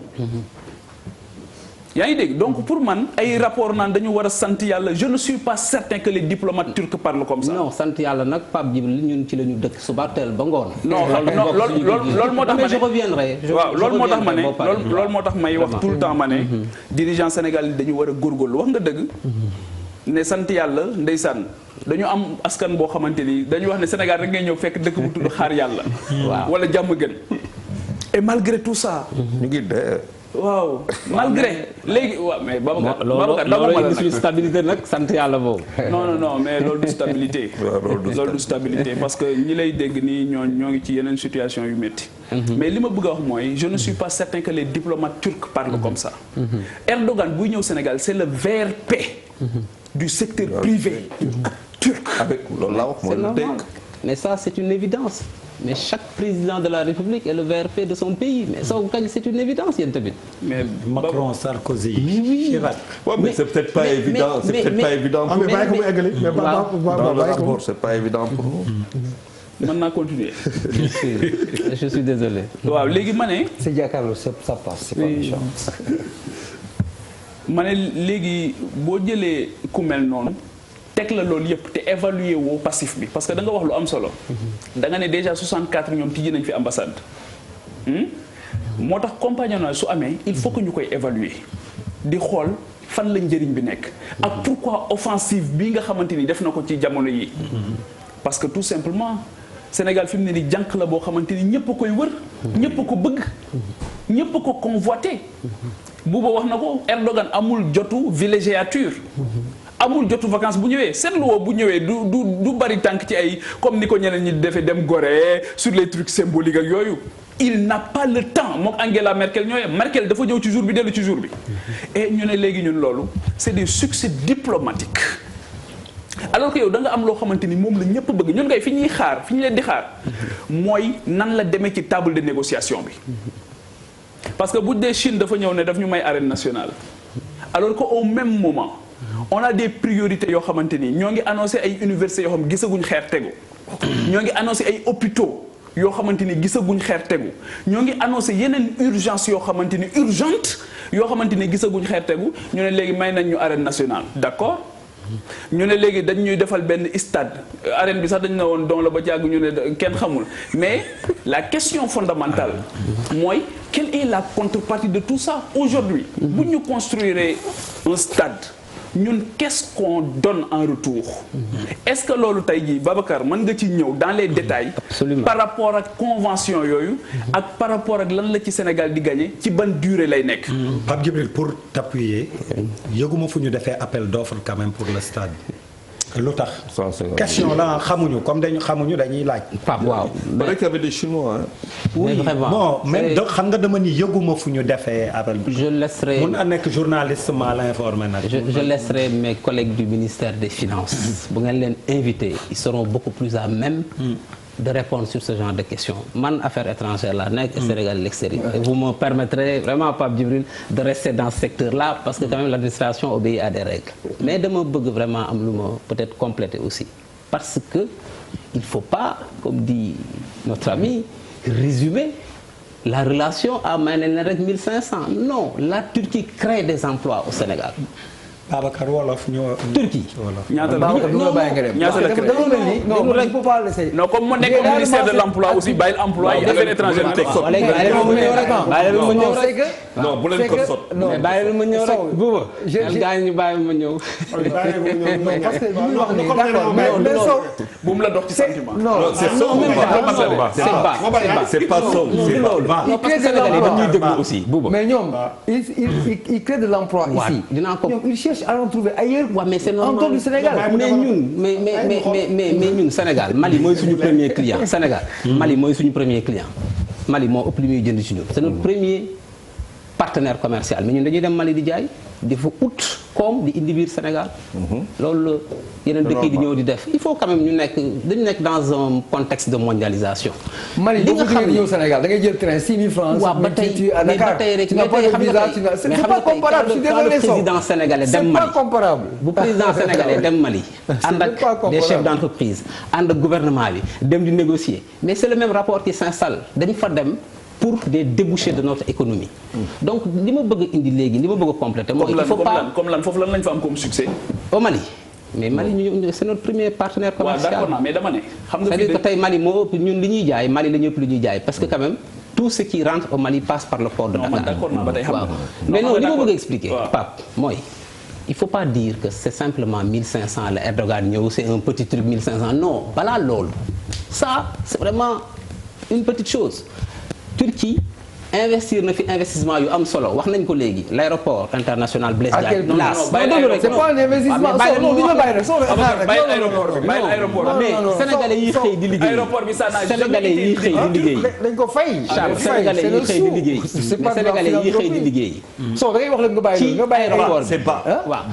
yaa ngi dégg donc pour man ay rapport naan dañu war a sant yàlla je ne suis pas certain que les diplomates turcs parlent comme ça. non sant yàlla nag Pape Djibril ñun ci la ñu dëkk suba teel ba ngoon. non loolu moo tax ma ne je reviendrai. waaw loolu moo tax ma ne loolu moo tax may wax tout le temps ma ne. dirigeant Sénégal yi dañu war a góorgóorlu wax nga dëgg. ne sant yàlla ndeysaan dañu am askan boo xamante ni dañu wax ne Sénégal rek ngay ñëw fekk dëkk bu tudd xaar yàlla. waaw wala jàmm gën. et malgré tout ça. ñu ngi dee. waaw malgré léegi waaw mais Babacar loolu indi suñu stabilité nag sant yàlla boobu. non mais loolu du stabilité. loolu du stabilité parce que ñi lay dégg nii ñoo ngi ci yeneen situation yu métti. mais li ma bëgg a wax mooy je ne suis pas certain que les diplomates turcs parlent comme ça. Erdogan buy ñëw Sénégal c'est le VRP. du secteur privé. turc. avec loolu laa wax mooy lu dégg. mais ça c'est une évidence. mais chaque président de la République est le VRP de son pays mais Sow kañ c'est une évidence yéen tamit. mais Macron Sarkozy. Chirac. Ouais, mais c'est peut-être pas évident c'est peut-être pas évident pour mais bàyyi ko mu eggali mais dans le rapport c'est pas évident pour nous. mën naa continuer. je suis désolé. waaw léegi ma ne. c'est jàkkaarloo ça passe c'est pas méchant. ma ne léegi boo jëlee ku mel noonu. teg la loolu yëpp te évaluer woo passif bi parce que da nga wax lu am solo. da nga ne déjà 64 ñoom tijji nañ fi ambassade. moo tax compagnonnage su amee il faut que ñu koy évaluer di xool fan la njëriñ bi nekk. ak pourquoi offensive bii nga xamante ni def na ko ci jamono yi. parce que tout simplement Sénégal fi mu ne nii jànq la boo xamante ni ñëpp a koy wër. ñëpp a ko bëgg. ñëpp a ko convoité. Bouba wax na ko Erdogan amul jotu villégiature. amul jotu vacances bu ñëwee seetlu woo bu ñëwee du bari tànk ci ay comme ni ko ñeneen ñi defee dem Gorée sur les trucs symboliques ak yooyu il n'a pas le temps moom Angela Merkel ñooy Merkel dafa ñëw ci jour bi dellu ci jour bi et ñu ne léegi ñun loolu c'est des succès diplomatiques alors que yow da nga am loo xamante ni moom la ñëpp bëgg ñun ngay fi ñuy xaar fi ñu leen di xaar mooy nan la demee ci table de négociation bi parce que bu dee Chine dafa ñëw ne daf ñu may arène nationale alors que au même moment on a des priorités yoo xamante ni ñoo ngi annoncé ay universités yoo xam gisaguñ xeer tegu ñoo ngi annoncé ay hôpitaux yoo xamante ni gisaguñ xeer tegu ñoo ngi annoncé yeneen urgence yoo xamante ni urgente yoo xamante ni gisaguñ xeer tegu ñu ne léegi may nañ ñu arène nationale d'accord ñu ne léegi dañ ñuy defal benn stade arène bi sax dañ ne woon don la ba jàgg ñu ne kenn xamul mais la question fondamentale mooy quelle est la contrepartie de tout ça aujourd'hui bu ñu construire un stade ñun qu'est-ce qu'on donne en retour. est-ce que loolu tey jii Babacar mën nga ci ñëw dans les détails. Absolument. Par rapport ak convention yooyu. ak par rapport ak lan la ci Sénégal di gagner ci ban durée lay nekk. Pape Djibril pour t'appuyer yëguma fu ñu defee appel d'offre quand même pour le stade. lu tax question la xamuñu comme xamuñu dañuy laaj. Pape waaw. Peut-être qu'il y avait des Chinois. Oui, vraiment. bon même xam nga dama ni yëguma fu ñu defee appel. Je laisserai. mun na nekk journaliste maa la informé nag. Je laisserai mes collègues du ministère des Finances. bu ngeen leen invité ils seront beaucoup plus à même. de répondre sur ce genre de questions man affaires étrangères la nekk Sénégal l'extérieur. Et vous me permettrez vraiment Pape Djibril de rester dans ce secteur-là parce que quand même l'administration obéit à des règles. mais dama bëgg vraiment am lu ma peut-être compléter aussi parce que il faut pas comme dit notre ami résumer la relation à may nañ leen rek 1500 non la Turquie crée des emplois au Sénégal. Babacar wolof ñoo. Turquie. ñaata la ñaata la créé non il faut pas laisser. non comme mu nekk au ministère de l'emploi aussi bàyyil emploi yi affaires étrangères teg ko. non bu leen ko sot. mais bàyyi ma ñëw rek buuba. gaa ñu bàyyi ma ñëw. parce que li ñu wax nii d'accord mais Sow. bu mu la dox ci sentiment. non c'est pas Sow. il crée de l'emploi aussi mais ñoom il crée de l'emploi ici. dinaa ko ñoom ils cherchent à en trouver ailleurs. waaw mais c'est normal en dehors du Sénégal. mais ñun mais ñun Sénégal Mali mooy suñu premier client Sénégal. Mali mooy suñu premier client. Mali moo ëpp li muy jënd ci ñun c'est notre premier partenaire commercial mais ñun dañuy dem Mali di jaay di fa ut koom di indi biir Sénégal. loolu yeneen dëkk yi di ñëw di def il faut quand même dañu nekk dans un contexte de mondialisation. Mali li nga xam ne ñëw Sénégal da ngay jël train 6 000 francs. waaw ba tey à Dakar tu n'as pas de visa c'est pas comparable. Je suis désolé Sow président sénégalais dem Mali c'est pas comparable. bu président sénégalais dem Mali. ànd ak des chefs d'entreprise ànd ak gouvernement bi dem di négocier mais c'est le même rapport qui s'installe dañu fa dem. pour des débouchés de notre économie. donc li ma bëgg indi léegi li ma bëgg a compléter. mooy il faut pas comme lan foofu lan lañ fa am comme succès. au Mali mais Mali ñu c'est notre premier partenaire commercial. waaw d'accord mais dama ne. xam nga c'est-à-dire que tey Mali moo ëpp ñun li ñuy jaay Mali la ñu ëpp lu ñuy jaay parce que quand même tout ce qui rentre au Mali passe par le port de Dakar. d'accord naa ba tey xam nga. mais non li ma bëgg a expliquer. Pape mooy. il faut pas dire que c'est simplement 1500 la Erdogan ñëw c'est un petit truc 1500 non balaa loolu ça c'est vraiment une petite chose. Turquie investir na fi investissement yu am solo wax nañ ko léegi l'aéroport international Blaise Diagne. c'est pas un investissement mais sénégalais yi xëy di liggéey. aéroport bi sénégalais yi xëy di liggéey. dañ ko fay. sénégalais yi xëy di liggéey. sénégalais yi xëy di liggéey. soo da ngay wax leen nga bàyyi nga bàyyi aéroport bi c'est bas. waaw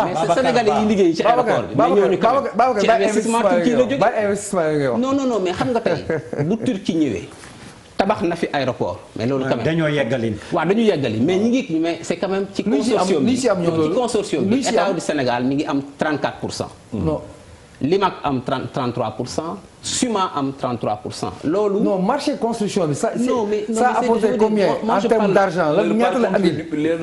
mais c'est sénégalais yi liggéey ci aéroport bi. mais ñooñu ci investissement Turquie la jógee. non mais xam nga tey bu Turquie ñëwee. tabax na fi aéroport mais loolu quand même dañoo yeggali. waaw dañu yeggali mais c'est quand même ci consortium bi état du Sénégal mi ngi am 34%. non Limac am 33%. Suma am 33%. loolu non marché construction bi ça ça apporte combien en termes d'argent la ñaata la andi.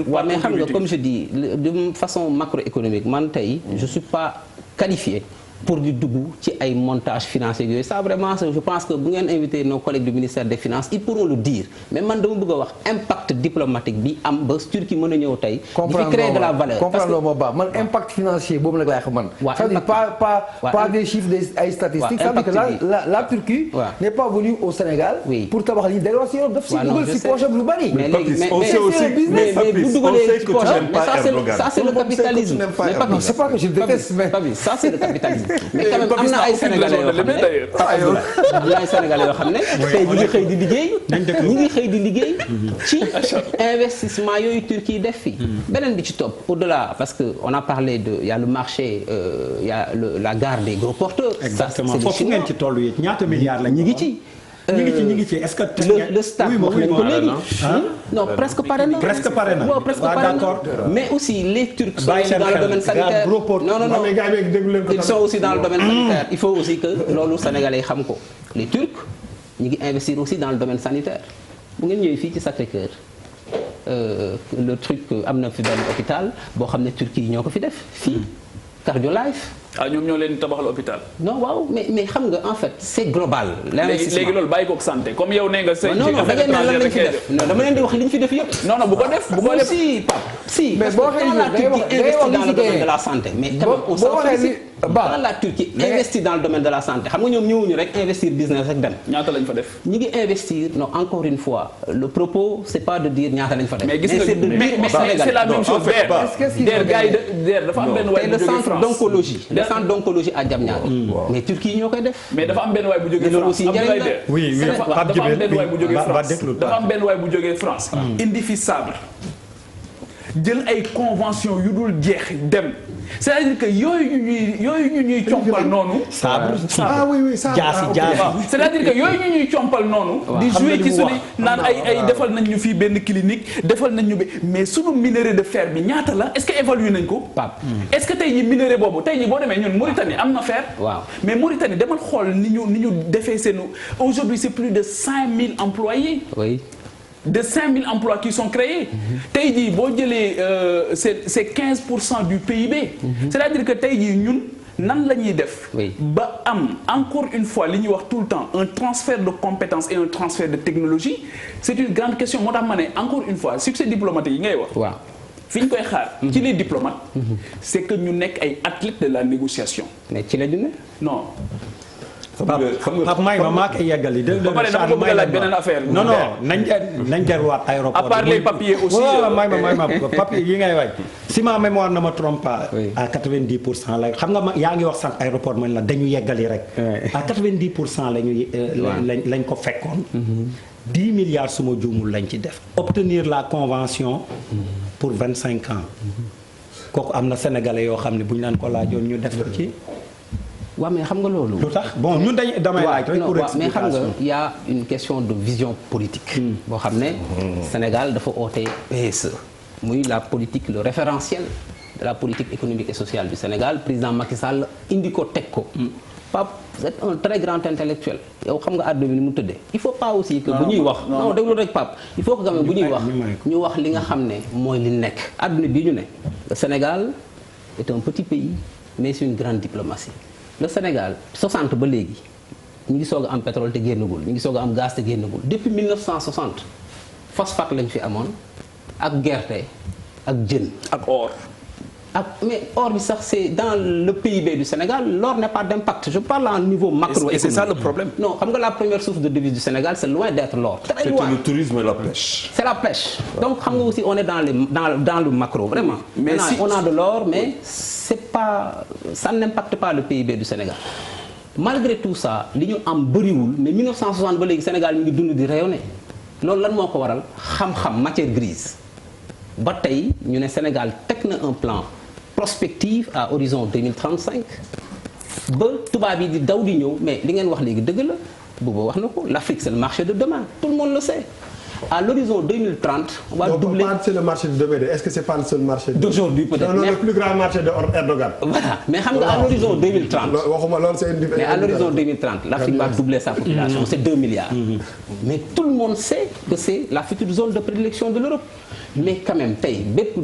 waaw mais xam nga comme je dis de façon macroéconomique man tey je suis pas qualifié. pour di dugg ci ay montage financier yooyu ça vraiment je pense que bu ngeen invité nos collègues du ministère des finances ils pourront le dire mais man dama bëgg a wax impact diplomatique bi am ba Turquie mën a ñëw tey. di fi créer de la valeur parce que man impact financier boobu nag laay xam man. c'est-à-dire pas des chiffres ay statistiques. ça veut dire que la Turquie. n'est pas venue au Sénégal. pour tabax li delluwaat si Europe daf si dugal si poche lu bari. mais bu dugalee ci poche ça c'est le capitalisme. mais c'est pas que je déteste mais ça c'est le capitalisme. mais quand même am na ay sénégalais yoo xam ne tey ñi ngi xëy di liggéey ci investissement yooyu Turquie def fi beneen bi ci topp au-delà parce que on a parlé de il y a le marché il y a la gare des gros porteurs. exactement foofu ngeen ci tollu yi ñaata milliards la ñi ngi ci. ñi ngi ci est-ce que le stade wax nañ ko léegi non presque pare na waaw presque pare na mais aussi les Turcs sont aussi dans le domaine sanitaire non ils sont aussi dans le domaine sanitaire il faut aussi que loolu sénégalais xam ko les Turcs ñi ngi investir aussi dans le domaine sanitaire bu ngeen ñëwee fii ci Sacré-Cœur le truc am na fi benn hôpital boo xam ne Turquie ñoo ko fi def fii Cardiolife ah ñoom ñoo leen tabaxal hôpital. non waaw mais xam nga en fait c'est global. léegi loolu bàyyi koog santé comme yow nee nga. non non da ngeen naan lan lañ fi def non dama leen di wax li ñu fi def yëpp. non non bu ko def bu ko def si Pape si. mais boo xëy la Turquie investit dans le domaine de la santé mais quand même on s'en félicite. quand la Turquie investit dans le domaine de la santé xam nga ñoom ñëwuñu rek investir business rek dem. ñaata lañ fa def. ñi ngi investir non encore une fois le propos c'est pas de dire ñaata lañ fa def. mais gis nga mais c'est la même chose DER gars yi DER dafa am benn waay bu jógee France le centre d'oncologie à Diamniadio. mais Turquie ñoo koy def. mais dafa am benn waay bu jógee France oui dafa am benn waay bu jógee France dafa am benn waay bu jógee France. indi fi sabre jël ay convention yu dul jeex dem c'est-à-dire que yooyu ñu ñuy compal noonu. sabre ah oui oui sabre jaasi c'est-à-dire que yooyu ñu ñuy compal noonu. di jouer ci suñu naan ay defal nañ ñu fii benn clinique defal nañ ñu mais suñu minerai de fer bi ñaata la est-ce que évalué nañ ko. est-ce que tey jii minerai boobu tey jii boo demee ñun Mauritanie am na fer. waaw mais Mauritanie demal xool ni ñu defee seen aujourd'hui c'est plus de 5000 employés. oui. de 5000 emplois qui sont créés. tey jii boo jëlee c'est 15% du PIB. c'est-à-dire que tey jii ñun nan la ñuy def. ba am encore une fois li ñuy wax tout le temps un transfert de compétences et un transfert de technologie c'est une grande question moo tax ma ne encore une fois succès diplomatique yi ngay wax. waaw fi ñu koy xaar. ci les diplomates. c'est que ñu nekk ay athlètes de la négociation. mais ci la ñu ne. non. Pape may ma maa koy yeggali. ba pare dama ko bëgg a laaj beneen affaire. non nañ delluwaat aéroport. à part les papiers aussi. may ma papier yi ngay waaj. si ma mémoire ne me trompe pas. à 90% la xam nga yaa ngi wax sànq aéroport man la dañu yeggali rek. à 90% lañ ko fekkoon. 10 milliards suma juumul lañ ci def. obtenir la convention pour 25 ans. kooku am na sénégalais yoo xam ne bu ñu laan ko laajoon ñu def ko ci. waaw mais xam nga loolu. lu tax bon ñun damay laaj rek pour mais xam nga explication. y a une question de vision politique. boo xam ne Sénégal dafa oote PSE. muy la politique le référentiel de la politique économique et sociale du Sénégal président Macky Sall indi ko teg ko. Pape c'est un très grand intellectuel yow xam nga àdduna bi ni mu tëddee. il faut pas aussi que bu ñuy wax. non déglu rek Pape il faut que quand même bu ñuy wax ñu wax li nga xam ne mooy li nekk. àdduna bi ñu ne le Sénégal est un petit pays mais c'est une grande diplomatie. le Sénégal 60 ba léegi ñu ngi soog a am pétrole te génnagul ñu ngi soog a am gaz te génnagul depuis 1960 phosphate lañ fi amoon ak gerte ak jën. ak or. mais or bi sax c'est dans le PIB du Sénégal l'or n'a pas d'impact je parle à un niveau macroéconomique. et c'est ça le problème. non xam nga la première source de devise du Sénégal c'est loin d'être l'or. très loin c'est le tourisme et la pêche. c'est la pêche. donc xam nga aussi on est dans le macro vraiment. mais si on a de l'or mais c'est pas ça n'impacte pas le PIB du Sénégal. malgré tout ça li ñu am bëriwul mais 1960 ba léegi Sénégal mi ngi dund di rayonner loolu lan moo ko waral xam-xam matière grise ba tey ñu ne Sénégal teg na un plan prospective à horizon 2035 ba tubaab yi di daw di ñëw mais li ngeen wax léegi dëgg la booba wax na ko l'Afrique c'est le marché de demain tout le monde le sait. à l'horizon 2030 on va doubler. C'est le marché de demain. Est-ce que c'est pas le seul marché d'aujourd'hui peut-être. Non, le plus grand marché de Erdogan. Voilà mais xam nga à l'horizon 2030. waxuma loolu c'est une. mais à l'horizon 2030 l'Afrique va doubler sa population. c'est 2 milliards. mais tout le monde sait que c'est la future zone de prédilection de l'Europe. mais quand même tey bépp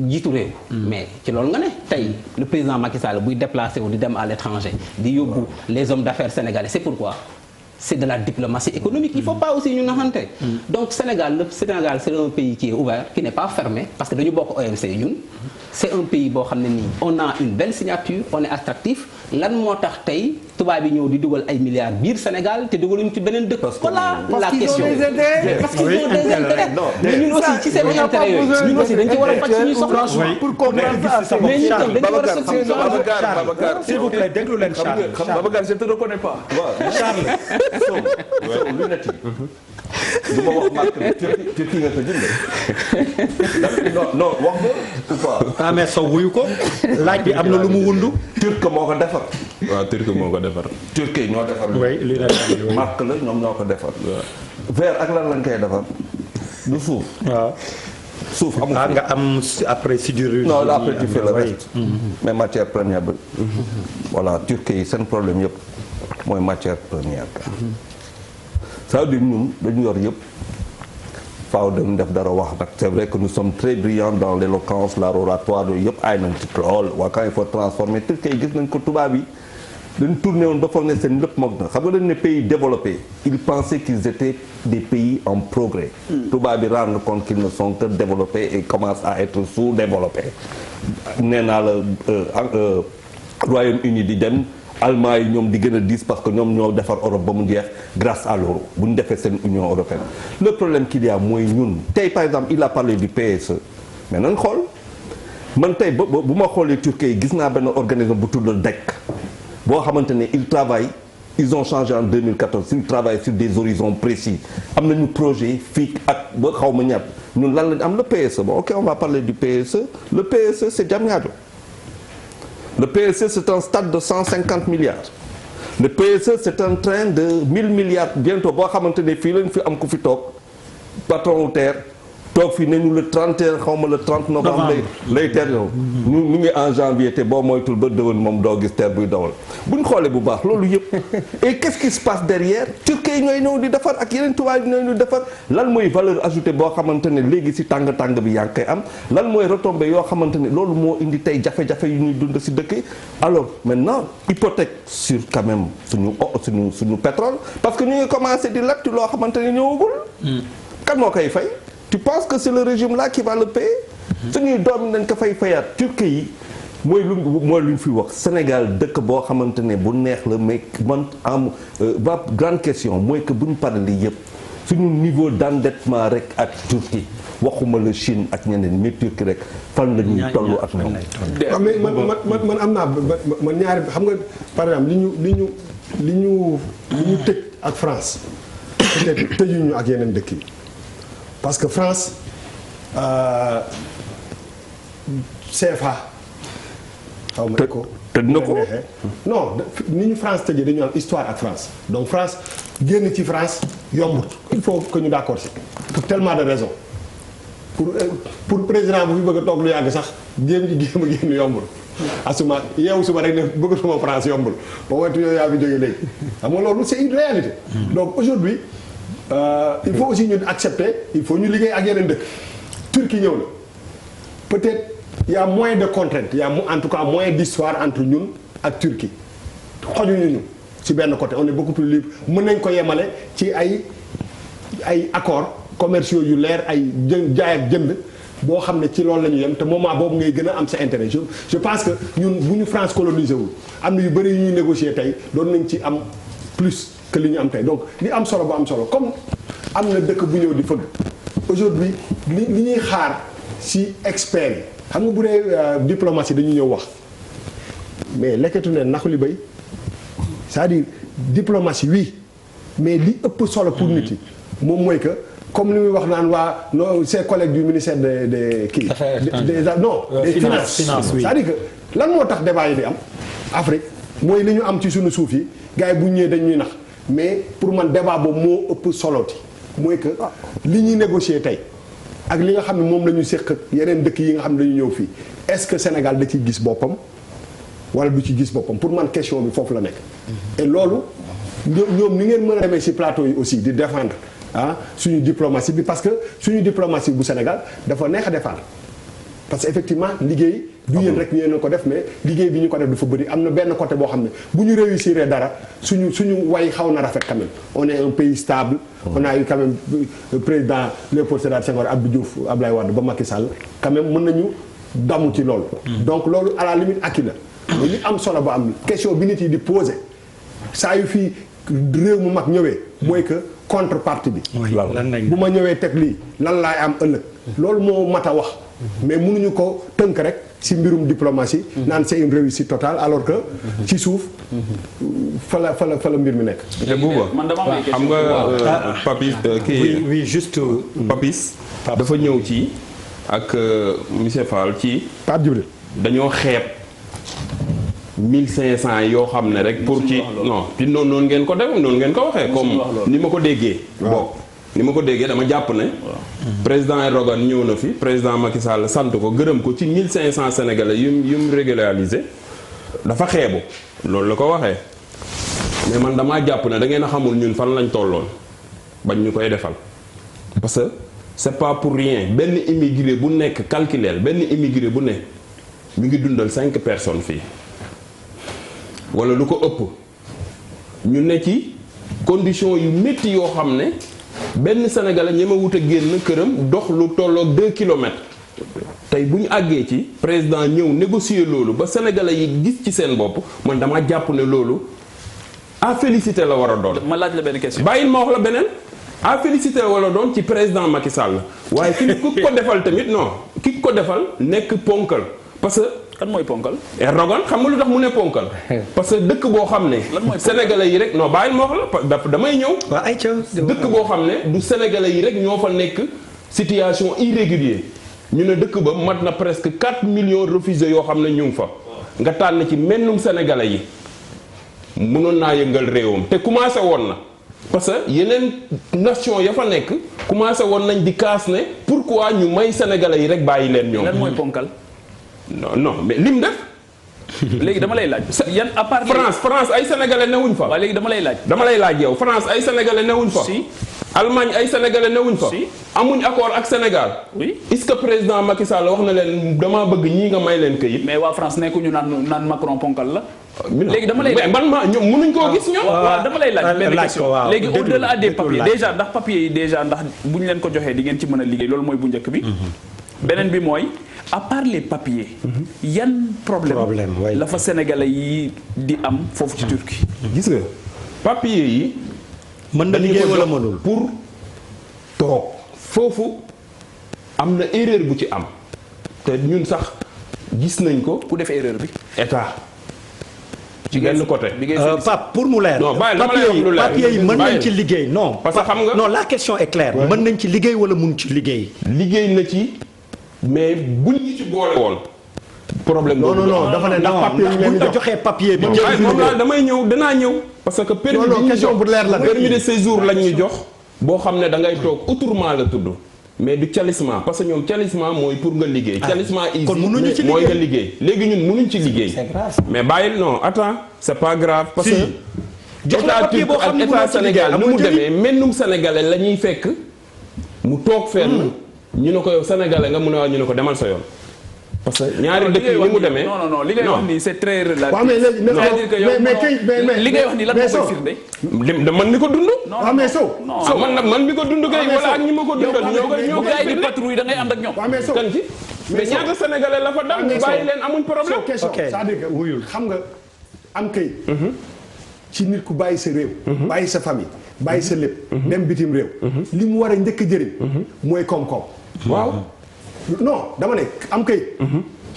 jiitu réew. mais ci loolu nga ne tey le président Macky Sall buy déplacé wu di dem à l'étranger di yóbbu les hommes d'affaires sénégalais c'est pourquoi. c'est de la diplomatie économique il faut pas aussi ñu naxante. donc Sénégal c'est un pays qui est ouvert qui n'est pas fermé parce que dañu bokk OMC ñun. c'est un pays boo xam ne nii on a une belle signature on est attractif lan moo tax tey tubaab yi ñëw di dugal ay milliards biir Sénégal te dugaluñu ci beneen dëkk. voilà la question parce qu'ils ont des intérêts. mais ñun aussi ci seen intérêt yooyu ñun aussi dañ ci war a faj suñuy soxla. pour comprendre ça mais ñun tam dañ ci war a faj suñuy soxla. Babacar s'il vous plaît déglu leen Charles. Babacar je te reconnais pas. waaw Charles. Sow lunette yi. du ma wax marque Turquie nga ko jëndee. non wax nga ou pas. ah mais Sow wuyu ko laaj bi am na lu mu wundu. Turc moo ko defar. waaw Turquie moo ko defar. Turquie ñoo defar. oui li na marque la ñoom ñoo ko defar. verre ak lan lañ koy defar. du suuf. waaw. suuf amul nga am après sidérurgie. non là après tu fais le reste. mais matière première bi. voilà Turquie seen problème yëpp mooy matière première. ça veut dire ñun dañu yor yëpp faaw dañu def dara wax nag c'est vrai que nous sommes très brillants dans l'éloquence l'art oratoire yooyu yëpp ay nañ ci lool waa quand il faut transformer tout kay gis nañ ko tubaab yi dañu tourné woon ba foog ne seen lépp moog na xam nga dañu ne pays développés ils pensaient qu'ils étaient des pays en progrès tubaab bi rendre compte qu'ils ne sont que développés et commencent à être sous-développés nee naa la Royaume-Uni di dem Allemagne yi ñoom di gën a diis parce que ñoom ñoo defar Europe ba mu jeex grâce à l'euro bu ñu defee seen Union européenne le problème qu'il y a mooy ñun tey par exemple il a parlé du PSE mais nañ xool man tey bu ma xoolee Turquie yi gis naa benn organisme bu tudd DEC boo xamante ne ils ont changé en 2014 ils travaillent sur des horizons précis am nañu projet fii ak ba xaw ma ñàpp ñun lan lañ am le PSE bon ok on va parler du PSE le PSE c'est Diamniadio. Le PSE c'est un stade de 150 milliards le PSE c'est un train de 1000 milliards bientôt boo xamante ne fii lañ fi am ku fi toog patron wu TER toog fii nañu le 31 xaw ma le 30 novembre lay TER yow ñu ngi en janvier te boo moytul ba déwén moom doo gis TER buy dawal bu ñu xoolee bu baax loolu yëpp et qu'est-ce qui se passe derrière Turquie ñooy ñëw di defar ak yeneen tubaab yi ñooy ñëw di defar lan mooy valeur ajoutée boo xamante ne léegi si tàng-tàng bi yaa ngi koy am lan mooy retombée yoo xamante ne loolu moo indi tey jafe-jafe yu ñuy dund si dëkk yi alors maintenant hypothèque sur quand même suñu pétrole parce que ñu ngi commencé di lakk loo xamante ne ñëwagul kan moo koy fay tu penses que c'est le régime là qui va le payer suñuy doom dañ ko fay fayaat Turquie yi mooy lu ñu fi wax Sénégal dëkk boo xamante ne bu neex la mais man am ba grande question mooy que bu ñu paree lii yëpp suñu niveau d'endettement rek ak Turquie waxuma la Chine ak ñeneen mais Turquie rek fan la ñuy toll ak ñoom. mais man am naa man ñaari xam nga par exemple li ñu tëj ak France peut-être tëjuñu ak yeneen dëkk yi parce que France CFA. xaw ma ko tëj na ko non ni ñu France tëjee dañu am histoire ak France donc France génn ci France yombut il faut que ñu d'accord si pour tellement de raisons pour président bu fi bëgg a toog lu yàgg sax jéem a génn yombul asuma yeewu suba rek ne bëggatuma France yombul ba wetu yooyu yaa fi jógee léegi xam nga loolu c'est une réalité donc aujourd'hui il faut aussi ñu accepter il faut ñu liggéey ak yeneen dëkk Turquie ñëw na peut-être il y a moins de contraintes il y a en tout cas moins d'histoire entre ñun ak Turquie xojuñu ñu ci benn côté on est beaucoup plus libre mën nañ ko yemale ci ay accords commerciaux yu leer ay jaay ak jënd boo xam ne ci loolu la ñu yem te moment boobu ngay gën a am sa intérêt je pense que ñun bu ñu France colonisé wul am na yu bëri yu ñuy négocier tey doon nañ ci am plus que li ñu am tey donc li am solo bu am solo comme am na dëkk bu ñëw di fëgg aujourd'hui li ñuy xaar ci experts yi xam nga bu dee diplomatie dañu ñëw wax mais lekketu ne naxu li bay c'est-à-dire diplomatie oui mais li ëpp solo pour nit yi moom mooy que comme li muy wax naan waa non ses collègues du ministère des kii des finances c'est-à-dire que lan moo tax débat yi di am Afrique mooy li ñu am ci suñu suuf yi gars yi bu ñëwee dañuy nax mais pour man débat boobu moo ëpp soloti mooy que li ñuy négocier tey ak li nga xam ne moom la ñu séq yeneen dëkk yi nga xam ne dañu ñëw fii est-ce que Sénégal da ciy gis boppam wala du ci gis boppam pour man question bi foofu la nekk et loolu ñoom ni ngeen mën a demee ci plateau yi aussi di défendre suñu diplomatie bi parce que suñu diplomatie bu Sénégal dafa neex a défendre parce que effectivement liggéey du yéen rek yéen a ko def mais liggéey bi ñu ko def dafa bëri am na benn côté boo xam ne bu ñu réussir dara suñu way xaw na rafet quand même on est un pays stable on a eu quand même président Léopold Sédar Senghor Abdou Diouf Abdoulaye Wade ba Macky Sall quand même mën nañu damu ci loolu donc loolu à la limite acquis la mais li am solo ba am question bi nit yi di poser saa yu fii réew mu mag ñëwee mooy que contrepartie bi bu ma ñëwee teg lii lan laay am ëllëg loolu moo mat a wax mais mënuñu ko tënk rek ci mbirum diplomatie naan c'est une réussite totale alors que ci suuf fa la mbir mi nekk te Bouba xam nga Papis kii oui juste Papis dafa ñëw ci ak monsieur Fall ci Pape Djibril dañoo xeeb 1500 yoo xam ne rek pour ci non ci noonu ngeen ko def noonu ngeen ko waxee comme ni ma ko déggee bon ni ma ko déggee dama jàpp ne président Erdogan ñëw na fi président Macky Sall sant ko gërëm ko ci 1500 sénégalais yum régularisé dafa xeebu loolu la ko waxee mais man damaa jàpp ne da ngeen a xamul ñun fan lañ tolloon bañ ñu koy defal parce que c'est pas pour rien benn immigré bu nekk calculeel benn immigré bu ne mi ngi dundal 5 personnes fii wala lu ko ëpp ñu ne ci condition yu métti yoo xam ne benn sénégalais ñemewut a génn këram dox lu tolloog 2 kilomètres tey bu ñu àggee ci président ñëw négocier loolu ba sénégalais yi gis ci seen bopp man dama jàpp ne loolu à féliciter la war a doon. ma laaj la benn question. bàyyil ma wax la beneen à féliciter la war a doon ci président Macky Sall waaye ki ko defal tamit non ki ko defal nekk ponkal parce que. kan mooy ponkal. Erdogan xam nga lu tax mu ne ponkal. parce que dëkk boo xam ne. sénégalais yi rek non bàyyil ma wax la damay ñëw. waaw ayca dëkk boo xam ne du sénégalais yi rek ñoo fa nekk situation irrégulier ñu ne dëkk ba mat na presque 4 millions refusés yoo xam ne ñu ngi fa. nga tànn ci mennum sénégalais yi mënoon naa yëngal réewam te commencé woon na parce que yeneen nation ya fa nekk commencé woon nañ di kaas ne pourquoi ñu may sénégalais yi rek bàyyi leen ñoom. lan mooy ponkal. non mais lim def. léegi dama lay laaj. yan à part France ay sénégalais newuñ fa. waaw léegi dama lay laaj. dama lay laaj yow France ay sénégalais newuñ fa. si. Allemagne ay sénégalais newuñ fa. si. amuñ accord ak Sénégal. oui est-ce que président Macky Sall wax na leen damaa bëgg ñii nga may leen këyit. mais waa France nekkuñu naan Macron ponkal la. léegi dama lay laaj man ma ñoom mënuñ koo gis ñoom. waaw dama lay laaj benn question léegi déglu au-delà des papiers laaj. déjà ndax papiers yi déjà ndax bu ñu leen ko joxee di ngeen ci mën a liggéey loolu mooy bu njëkk bi. beneen bi mooy à part les papiers. yan problème oui. la fa sénégalais yi di am foofu ci Turquie. gis nga papier yi. mën na liggéey wala mënul. pour toog foofu am na erreur bu ci am te ñun sax gis nañ ko. ku def erreur bi. état. ci benn côté. bi ngay Pape pour mu leer. non bàyyi dama lay wax lu leer papier yi mën nañ ci liggéey non. parce que xam nga non la question est claire. mën nañ ci liggéey wala mun ci liggéey. liggéey na ci mais buñ ñu ci boole woon. problème non boobu non non dafa ne ndax papier yi buñ ngeen ko jox joxee papier bi. waaye moom laa damay ñëw danaa ñëw. parce que permis non, bi ñu question jox bu leer la de. permis de séjour lañ ñu jox. boo xam ne da ngay toog autrement la tudd. mais du calissement parce que ñoom calissement mooy pour nga liggéey. calissement easy kon mënuñu ci mooy nga liggéey. liggéey. léegi ñun mënuñ ci liggéey. C'est grave. mais bàyyil non attends c'est pas grave. parce Si. que jox la papier boo xam ne état mënoo ci liggéey Sénégal ni amul mu njëriñ. demee mennum sénégalais la ñuy fekk mu toog fenn. ñu ne ko yow sénégalais nga mun a wax ñu ne ko demal sa yoon. parce que ñaari dëkk yi ni mu demee. non non non li ngay wax nii c'est très relatif. waaw mais léegi c'est-à-dire que yow mais kay mais li ngay wax nii lan moo mais koy Sow. firnde. man mi ko dund. waaw mais Sow. ah man nag man mi ko dund kay wala ak ñi ma ko dundal ñoo koy bu gars yi di patrouille da ngay ànd ak ñoom. waaw mais Sow. kan ci mais ñaata sénégalais la fa dal ñu bàyyi leen amuñ problème. Sow question Ok. c'est-à-dire que wuyul xam nga am kay. ci nit ku bàyyi sa réew. bàyyi sa famille bàyyi sa lépp. dem bitim réew. li mu war a njëkk a jëriñ. mooy koom-koom. waaw non dama ne am kay.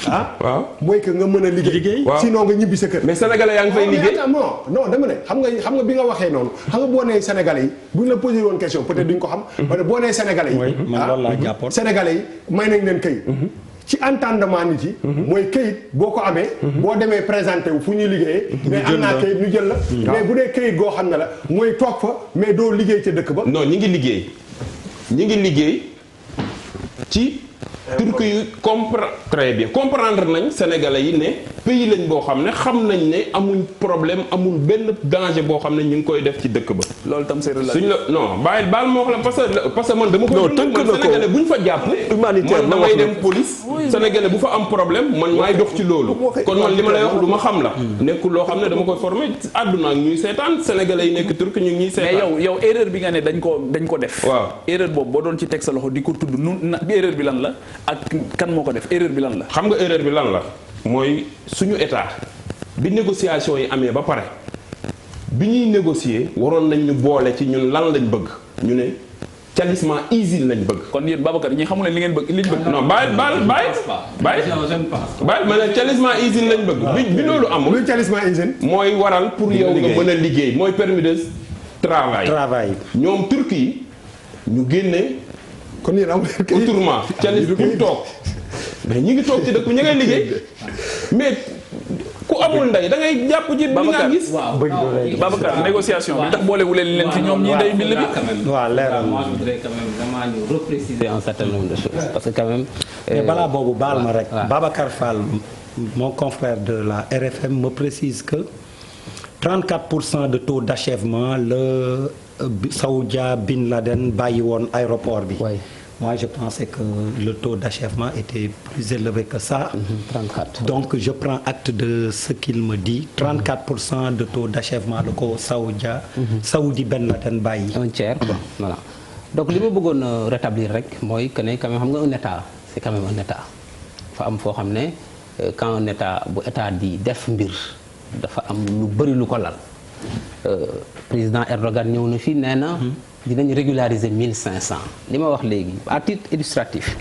waaw. mooy que nga mën a liggéey. waaw. sinon nga ñibbi sa kër. mais sénégalais yaa ngi fay liggéey. non dama ne xam nga bi nga waxee noonu xam nga boo nee sénégalais yi bu ñu la posé woon question peut-être duñ ko xam. wala boo nee sénégalais yi. Oui, man loolu laa jàppoon. sénégalais yi may nañ leen këyit. ci entendement nit yi. mooy këyit boo ko amee. boo demee présenté wu fu ñuy liggéeyee. mais am naa këyit ñu jël la. mais bu dee këyit goo xam ne la mooy toog fa mais doo liggéey ca dëkk ba. non ñi ngi liggéey ci turc yu très bien comprendre nañ sénégalais yi ne pays lañ boo xam ne xam nañ ne amuñ problème amul benn danger boo xam ne ñu ngi koy def ci dëkk ba. loolu tam c'est relatif. suñ la non baal ma wax la parce que man dama ko. Non, tënk na ko. sénégalais bu ñu fa jàpp. Humanitaire man la damay wax na. dem police. sénégalais bu fa am problème man maay dox ci loolu. kon man li ma lay wax lu ma xam la. nekkul loo xam ne dama koy formé àdduna ak ñuy seetaan sénégalais yi nekk turc ñu ngi ñuy seetaan. mais yow erreur bi nga ne dañ ko def. waaw. erreur boobu boo doon ci teg sa loxo di ko tudd erreur bi lan la ak kan moo ko def erreur bi lan la. xam nga erreur bi lan la mooy suñu état bi négociation yi amee ba pare bi ñuy négocier waroon nañ ñu boole ci ñun lan lañ bëgg ñu ne calissement easy lañ bëgg. kon yéen Babacar ñi xamu leen li ngeen bëgg liñ bëgg. non bàyyi ma ne calissement easy lañ bëgg. bi loolu amul. luy talisman hygiène. mooy waral pour yow nga mën a liggéey mooy permis de travail. ñoom turc yi ñu génne. kon yéen amul autrement calis pour toog mais ñi ngi toog ci dëkk ñu ngay liggéey mais ku amul ndey da ngay jàpp ci li nga gis. Babacar négociation bi ndax boolewu leen ci ñoom ñi day mbil bi. waaw leeral moi je voudrais quand même vraiment ñu repréciser un certain nombre de choses parce que quand même. mais balaa boobu baal ma rek. waaw. Babacar Fall mon confrère de la RFM me précise que 34% de taux d'achèvement la Saoudia Bin Laden bàyyi woon aéroport bi. Oui. Moi, je pensais que le taux d'achèvement était plus élevé que ça. 34. Donc, je prends acte de ce qu'il me dit. 34% de taux d'achèvement la ko Saoudi Ben Laden bàyyi. Un tiers bon voilà. Donc li ma bëggoon rétablir rek mooy que ne quand même xam nga un état c'est quand même un état. Fa am foo xam ne quand un état bu état di def mbir dafa am lu bëri lu ko lal. Président Erdogan ñëw na fi nee na dinañ régulariser 1500 li ma wax léegi à titre illustratif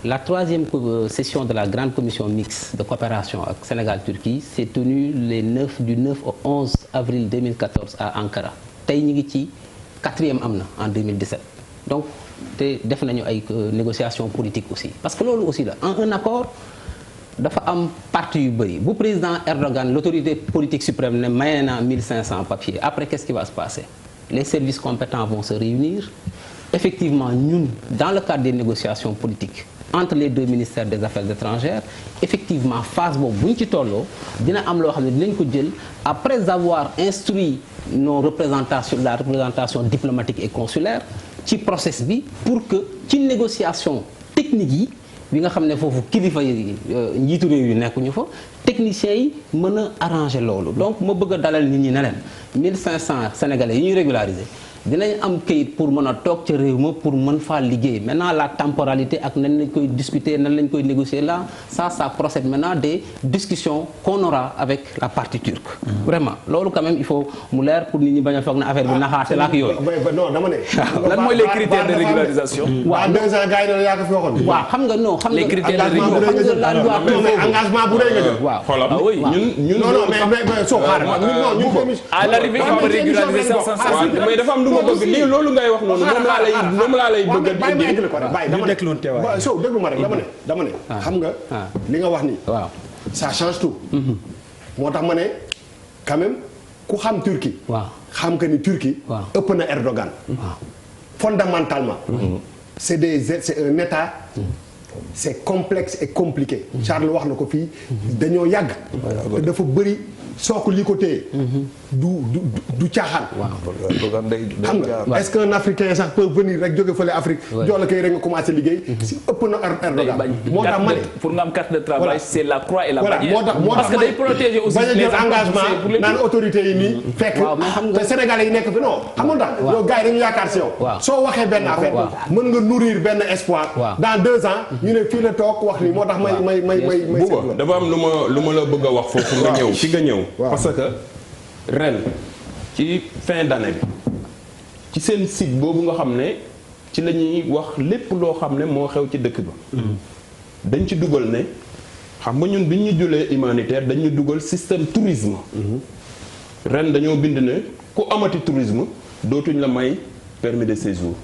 la 3e session de la grande commission mixte de coopération ak Sénégal-Turquie s'est tenue du 9 au 11 avril 2014 à Ankara tey ñu ngi ci 4e am na en 2017 donc te def nañu ay négociations politiques aussi parce que loolu aussi la un accord dafa am parti yu bëri bu président Erdogan l'autorité politique suprême ne maye na 1500 papiers après qu'est-ce qui va se passer les services compétents vont se réunir effectivement ñun dans le cadre des négociations politiques entre les deux ministères des affaires étrangères effectivement phase boobu bu ñu ci tolloo dina am loo xam ne dinañ ko jël après avoir instruit nos représentations la représentation diplomatique et consulaire ci process bi pour que ci négociation technique yi bi nga xam ne foofu kilifa yi njiitu réew yi nekkuñu fa techniciens yi mën a arranger loolu donc ma bëgg a dalal nit ñi ne leen 1500 sénégalais yi ñuy régulariser dinañ am kayit pour mën a toog ca réew ma pour mën faa liggéey maintenant la temporalité ak nan lañ koy discuter nan lañ koy négocier là ça procède maintenant des discussions qu'on aura avec la partie turque vraiment loolu quand même il faut mu leer pour nit ñi bañ a foog na affaire bi naxaate la ak yooyu non dama ne lan mooy les critères de régularisation waaw 2 ans gars yi ne yaa ko fi waxoon waaw xam nga non xam nga les critères de engagement bu rëy nga jël waaw xoolal ñun non mais soo xaaral à l'arrivée il peut régulariser 550 mais dafa am lu ma bëgg lii loolu ngay wax noonu moom laa lay bëgg a indi bàyyi dama ne soo déglu ma rek dama ne xam nga li nga wax ni waaw ça change tout moo tax ma ne quand même ku xam Turquie waaw xam que ni Turquie ëpp na Erdogan fondamentalement c'est un état c'est complexe et compliqué Charles wax na ko fii dañoo yàgg te dafa bëri soo ko li ko téye du caaxaan xam nga est-ce qu'un Africain sax peut venir rek jóge fële Afrique jox la kay rek nga commencé liggéey si ëpp na Erdogan moo tax ma ne pour nga am carte de travail c'est la croix et la bannière moo tax parce que day protéger aussi bañ a jël engagement naan autorité yi nii fekk te Sénégalais yi nekk fi non xam nga yow gars yi dañu yaakaar si yow soo waxee benn affaire mën nga nourrir benn espoir dans 2 ans ñu ne fii la toog wax ni moo tax may Bouba dafa am lu ma la bëgg a wax foofu nga ñëw fi nga ñëw parce que ren ci fin d'année bi ci seen site boobu nga xam ne ci la ñuy wax lépp loo xam ne moo xew ci dëkk ba dañ ci dugal ne xam nga ñun bi ñu julee humanitaire dañu dugal système tourisme ren dañoo bind ne ku amati tourisme dootuñ la may permis de séjour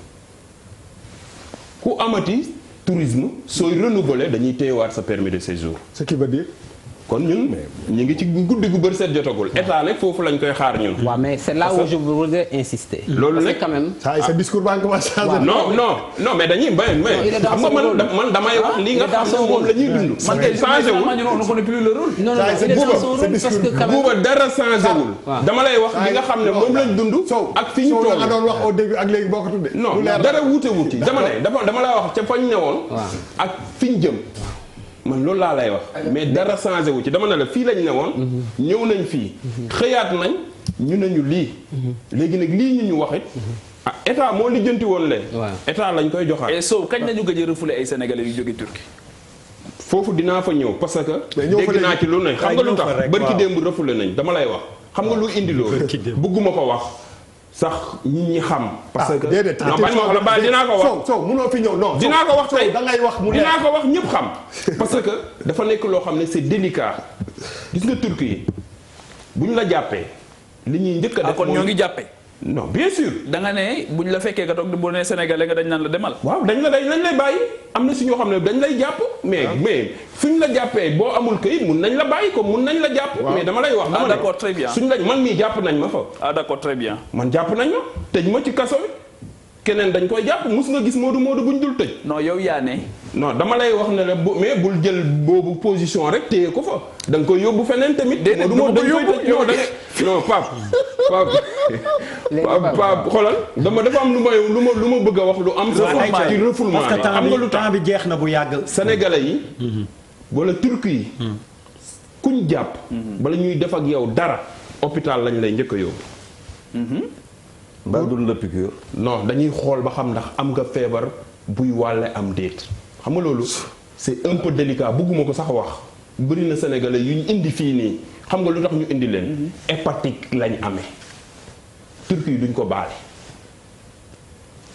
ku amati tourisme sooy renouveler dañuy téyewaat sa permis de séjour. ce qui veut dire. kon ñun ñu ngi ci guddi gu bër seet jotagul état nag foofu lañ koy xaar ñun. waaw mais c'est là où je voudrais insister. loolu nag quand même. sa discours baa ngi commencé changer. non mais dañuy bay mais xam nga man damay wax li nga xam ne moom la ñuy dund. man kay changé wul on ne connaît plus le rôle. non il est dans son rôle parce que quand même buuba dara changé wul. dama lay wax li nga xam ne moom lañ dund. ak fi ñu toll nga doon wax au début ak léegi boo ko tuddee. non dara wuute wuuti dama la wax ca fañ newoon. ak fi ñu jëm. man loolu laa lay wax mais dara changé wu ci dama ne la fii lañ ne woon ñëw nañ fii xëyaat nañ ñu ne ñu lii léegi nag lii ñu wax it ah état moo lijjanti woon leen état lañ koy joxaat. et so kañ nañu gëj a refoulé ay sénégalais yu jóge Turquie. foofu dinaa fa ñëw parce que dégg naa ci lu ne xam nga lu tax barki démb refoulé nañ dama lay wax xam nga lu indi loolu bëgguma ko wax sax nit ñi xam. parce que non bañ ma ko dinaa ko wax. soo munoo fi ñëw non. dinaa ko wax tey da ngay wax mu dinaa ko wax ñëpp xam. parce que dafa nekk loo xam ne c'est délicat gis nga Turquie yi bu ñu la jàppee li ñuy njëkk a def. kon ñoo ngi jàppee. non bien sûr. da nga ne bu ñu la fekkee nga toog di boo nee Sénégalais nga dañ naan la demal. waaw dañ lay bàyyi am na si ñoo xam ne dañ lay jàpp mais fu ñu la jàppee boo amul këyit mun nañ la bàyyi ko mun nañ la jàpp. mais dama lay wax dama ne d'accord très bien suñ la man mii jàpp nañ ma fa. d'accord très bien. man jàpp nañ ma tëj ma ci kaso bi keneen dañ koy jàpp mus nga gis Modou bu ñu dul tëj. non yow yaa ne non dama lay wax ne la mais bul jël boobu position rek téye ko fa da nga koy yóbbu feneen tamit. déedéet du ma ko yóbbu yow da non Pape xoolal dafa am lu ma bëgg a wax lu am. ci refoulement parce que xam nga lu temps bi jeex na bu yàgg. sénégalais yi. wala turc yi. kuñ jàpp. bala ñuy def ak yow dara hôpital lañ lay njëkk a yóbbu. mbaa dul la piqûre. non dañuy xool ba xam ndax am nga feebar buy wàlle am déet xam nga loolu c'est un peu délicat bëgguma ko sax wax bëri na sénégalais yu ñu indi fii nii xam nga lu tax ñu indi leen hépatique lañ amee turc yi duñ ko baale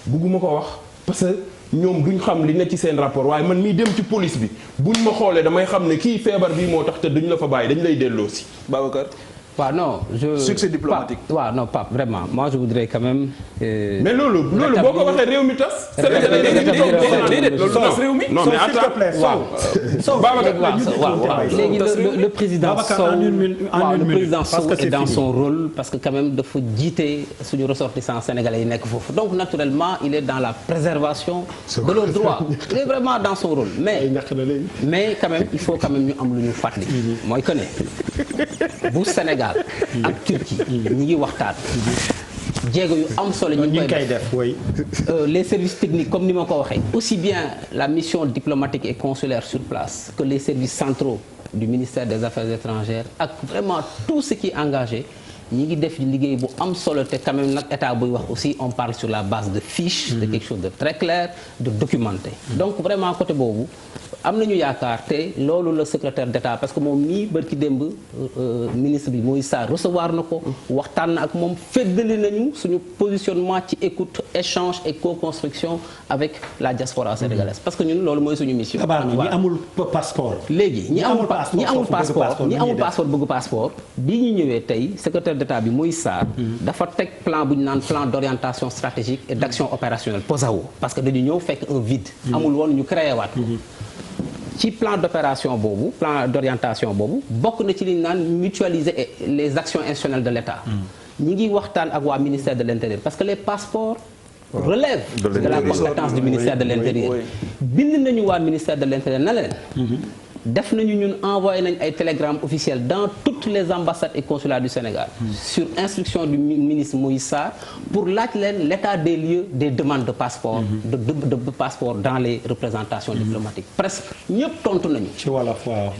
bëgguma ko wax parce que ñoom duñ xam li ne ci seen rapport waaye man mii dem ci police bi buñ ma xoolee damay xam ne kii feebar bii moo tax te duñ la fa bàyyi dañ lay delloo si. Babacar. waaw non succès diplomatique. waaw non Pape vraiment moi je voudrais quand même. mais loolu boo ko waxee réew mi tas. déedéet loolu tas réew mi. non mais attends waaw léegi le président Sow le président Sow est dans son rôle parce que quand même dafa jiite suñu ressortissants sénégalais yi nekk foofu donc naturellement il est dans la préservation de leurs droits il est vraiment dans son rôle mais quand même il faut quand même ñu am lu ñu fàttali mooy que ne bu Sénégal ak Turquie ñi ngi waxtaan jéego yu am solo ñu ngi koy def les services techniques comme ni ma ko waxee aussi bien la mission diplomatique et consulaire sur place que les services centraux du ministère des Affaires étrangères ak vraiment tout ce qui est engagé ñi ngi def liggéey bu am solo te quand même nag état buy wax aussi on parle sur la base de fiches de quelque chose de très clair de documenté donc vraiment côté boobu am nañu yaakaar te loolu la secrétaire d'État parce que moom nii bërki démb ministre bi Moïse Sarr recevoir na ko waxtaan na ak moom feddali nañu suñu positionnement ci écoute échange et co-construction avec la diaspora sénégalaise parce que ñun loolu mooy suñu mission. ñi amul passeport. léegi ñi amul passeport bëgg passeport bi ñu ñëwee tey secrétaire d'État bi Moïse Sarr dafa teg plan bu ñu naan plan d'orientation stratégique et d'action opérationnelle POSAO parce que dañu ñëw fekk un vide amul woon ñu créé waat ko ci plan d'opération boobu plan d'orientation boobu bokk na ci li ñu naan mutualiser les actions institutionnelles de l'État ñi ngi waxtaan ak waa ministère de l'Intérieur parce que les passeports relèvent de la compétence du ministère de l'Intérieur bind nañu waa ministère de l'Intérieur na leen def nañu ñun envoyé nañ ay télégrammes officiels dans toutes les ambassades et consulats du Sénégal sur instruction du ministre Moïse Sarr pour laaj leen l'état des lieux des demandes de passeport de passeport dans les représentations diplomatiques presque ñëpp tontu nañu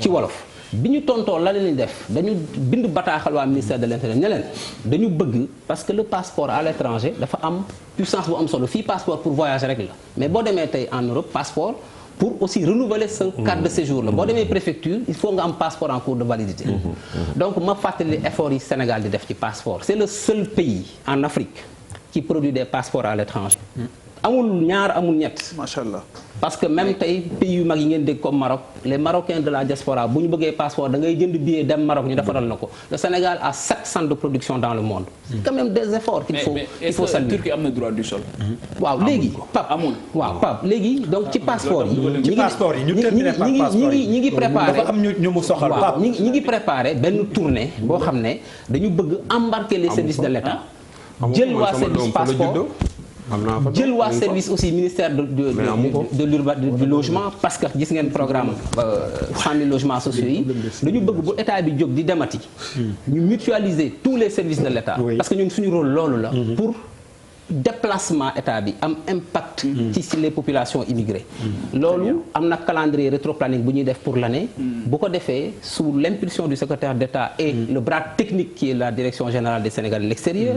ci wolof bi ñu tontoo la leen def dañu bind bataaxal waa ministère de l'Intérieur ne leen dañu bëgg parce que le passeport à l'étranger dafa am puissance bu am solo fii passeport pour voyager rek la mais boo demee tey en Europe passeport pour aussi renouveler ce carte de séjour la boo demee préfecture il faut nga am passeport en cours de validité donc ma fàttali effort yi Sénégal di def ci passeport c'est le seul pays en Afrique qui produit des passeports à l'étranger amul ñaar amul ñett machallah parce que même tey pays yu mag yi ngeen dégg comme Maroc les Marocains de la diaspora bu ñu bëggee passeport da ngay jënd billet dem Maroc ñu defaral na ko le Sénégal a 7 centres de production dans le monde c'est quand même des efforts qu'il faut saluer. Turquie am na droit du sol. waaw léegi Pape amul waaw Pape léegi donc ci passeport yi ñi ngi préparé dafa am ñu mu soxal Pape ñi ngi préparé benn tournée boo xam ne dañu bëgg embarquer les services de l'État jël waa service passeport jël waa service aussi ministère du logement parce que gis ngeen programme 100 000 logements sociaux yi dañu bëgg bu état bi jóg di demati ñu mutualiser tous les services de l'État parce que ñun suñu rôle loolu la pour déplacement état bi am impact ci les populations immigrées loolu am na calendrier rétroplanning bu ñuy def pour l'année bu ko defee sous l'impulsion du secrétaire d'État et le bras technique qui est la direction générale des Sénégalais de l'extérieur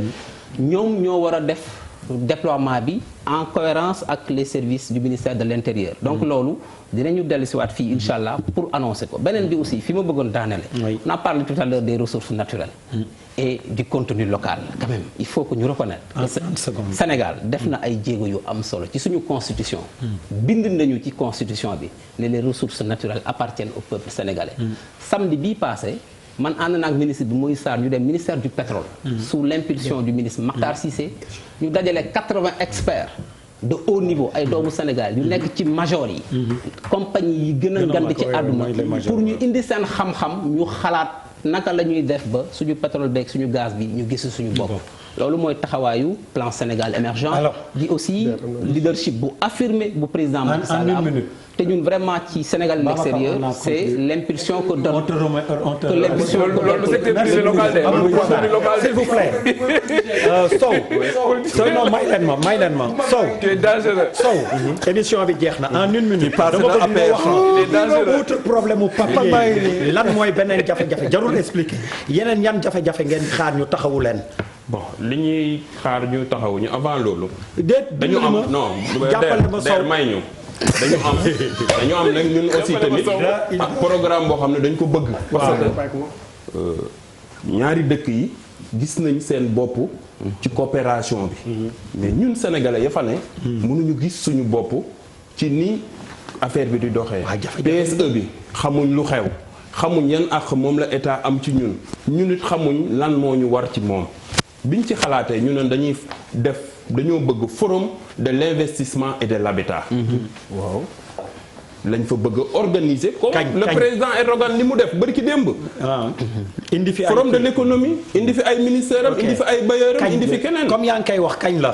ñoom ñoo war a def déploiement bi en cohérence ak les services du ministère de l'Intérieur donc loolu dinañu dellu si waat fii incha allah pour annoncer ko beneen bi aussi fi ma bëggoon daanele on a parlé tout à l'heure des ressources naturelles et du contenu local quand même il faut que ñu reconnaître que Sénégal def na ay jéego yu am solo ci suñu constitution bind nañu ci constitution bi ne les ressources naturelles appartiennent au peuple sénégalais samedi bii passé man ànd naag ministre bi Moïse Sarr ñu dem ministère du pétrole sous l'impulsion du ministre Makhtar Cissé ñu dajale 80 experts de haut niveau ay doomu Sénégal yu nekk ci major yi compagnie yi gën a ngand ci àdduna pour ñu indi seen xam-xam ñu xalaat naka la ñuy def ba suñu pétrole beeg suñu gaz bi ñu gis suñu bopp loolu mooy taxawaayu plan Sénégal émergent di aussi leadership bu affirmé bu président Macky Sall am te ñun vraiment ci Sénégal de l'extérieur c'est l'impulsion que donne que l'impulsion loolu secteur privé local de s'il vous plaît Sow non may leen ma Sow tu es dangereux Sow émission bi jeex na en une minute dama bëgg nga wax il est dangereux outre problème mu papier lan mooy beneen jafe-jafe jarul expliquer yeneen yan jafe-jafe ngeen xaar ñu taxawu leen bon li ñuy xaar ñu taxaw ñu avant loolu. dañu am non jàppale ma Sow may ñu. dañu am nag ñun aussi tamit programme boo xam ne dañ ko bëgg. parce que ñaari dëkk yi gis nañ seen bopp ci coopération bi. mais ñun sénégalais ya fa ne. mënuñu gis suñu bopp ci ni affaire bi di doxee. PSE bi xamuñ lu xew. xamuñ yan ak moom la état am ci ñun. ñun it xamuñ lan moo ñu war ci moom. biñ ci xalaatee ñu ne dañoo bëgg forum de l'investissement et de l'habitat. waaw lañ fa bëgg a organiser. comme le président Erdogan li mu def bari ki démb. indi fi forum de l'économie indi fi ay ministères am indi fi ay bailleurs am indi fi keneen. comme yaa ngi koy wax kañ la.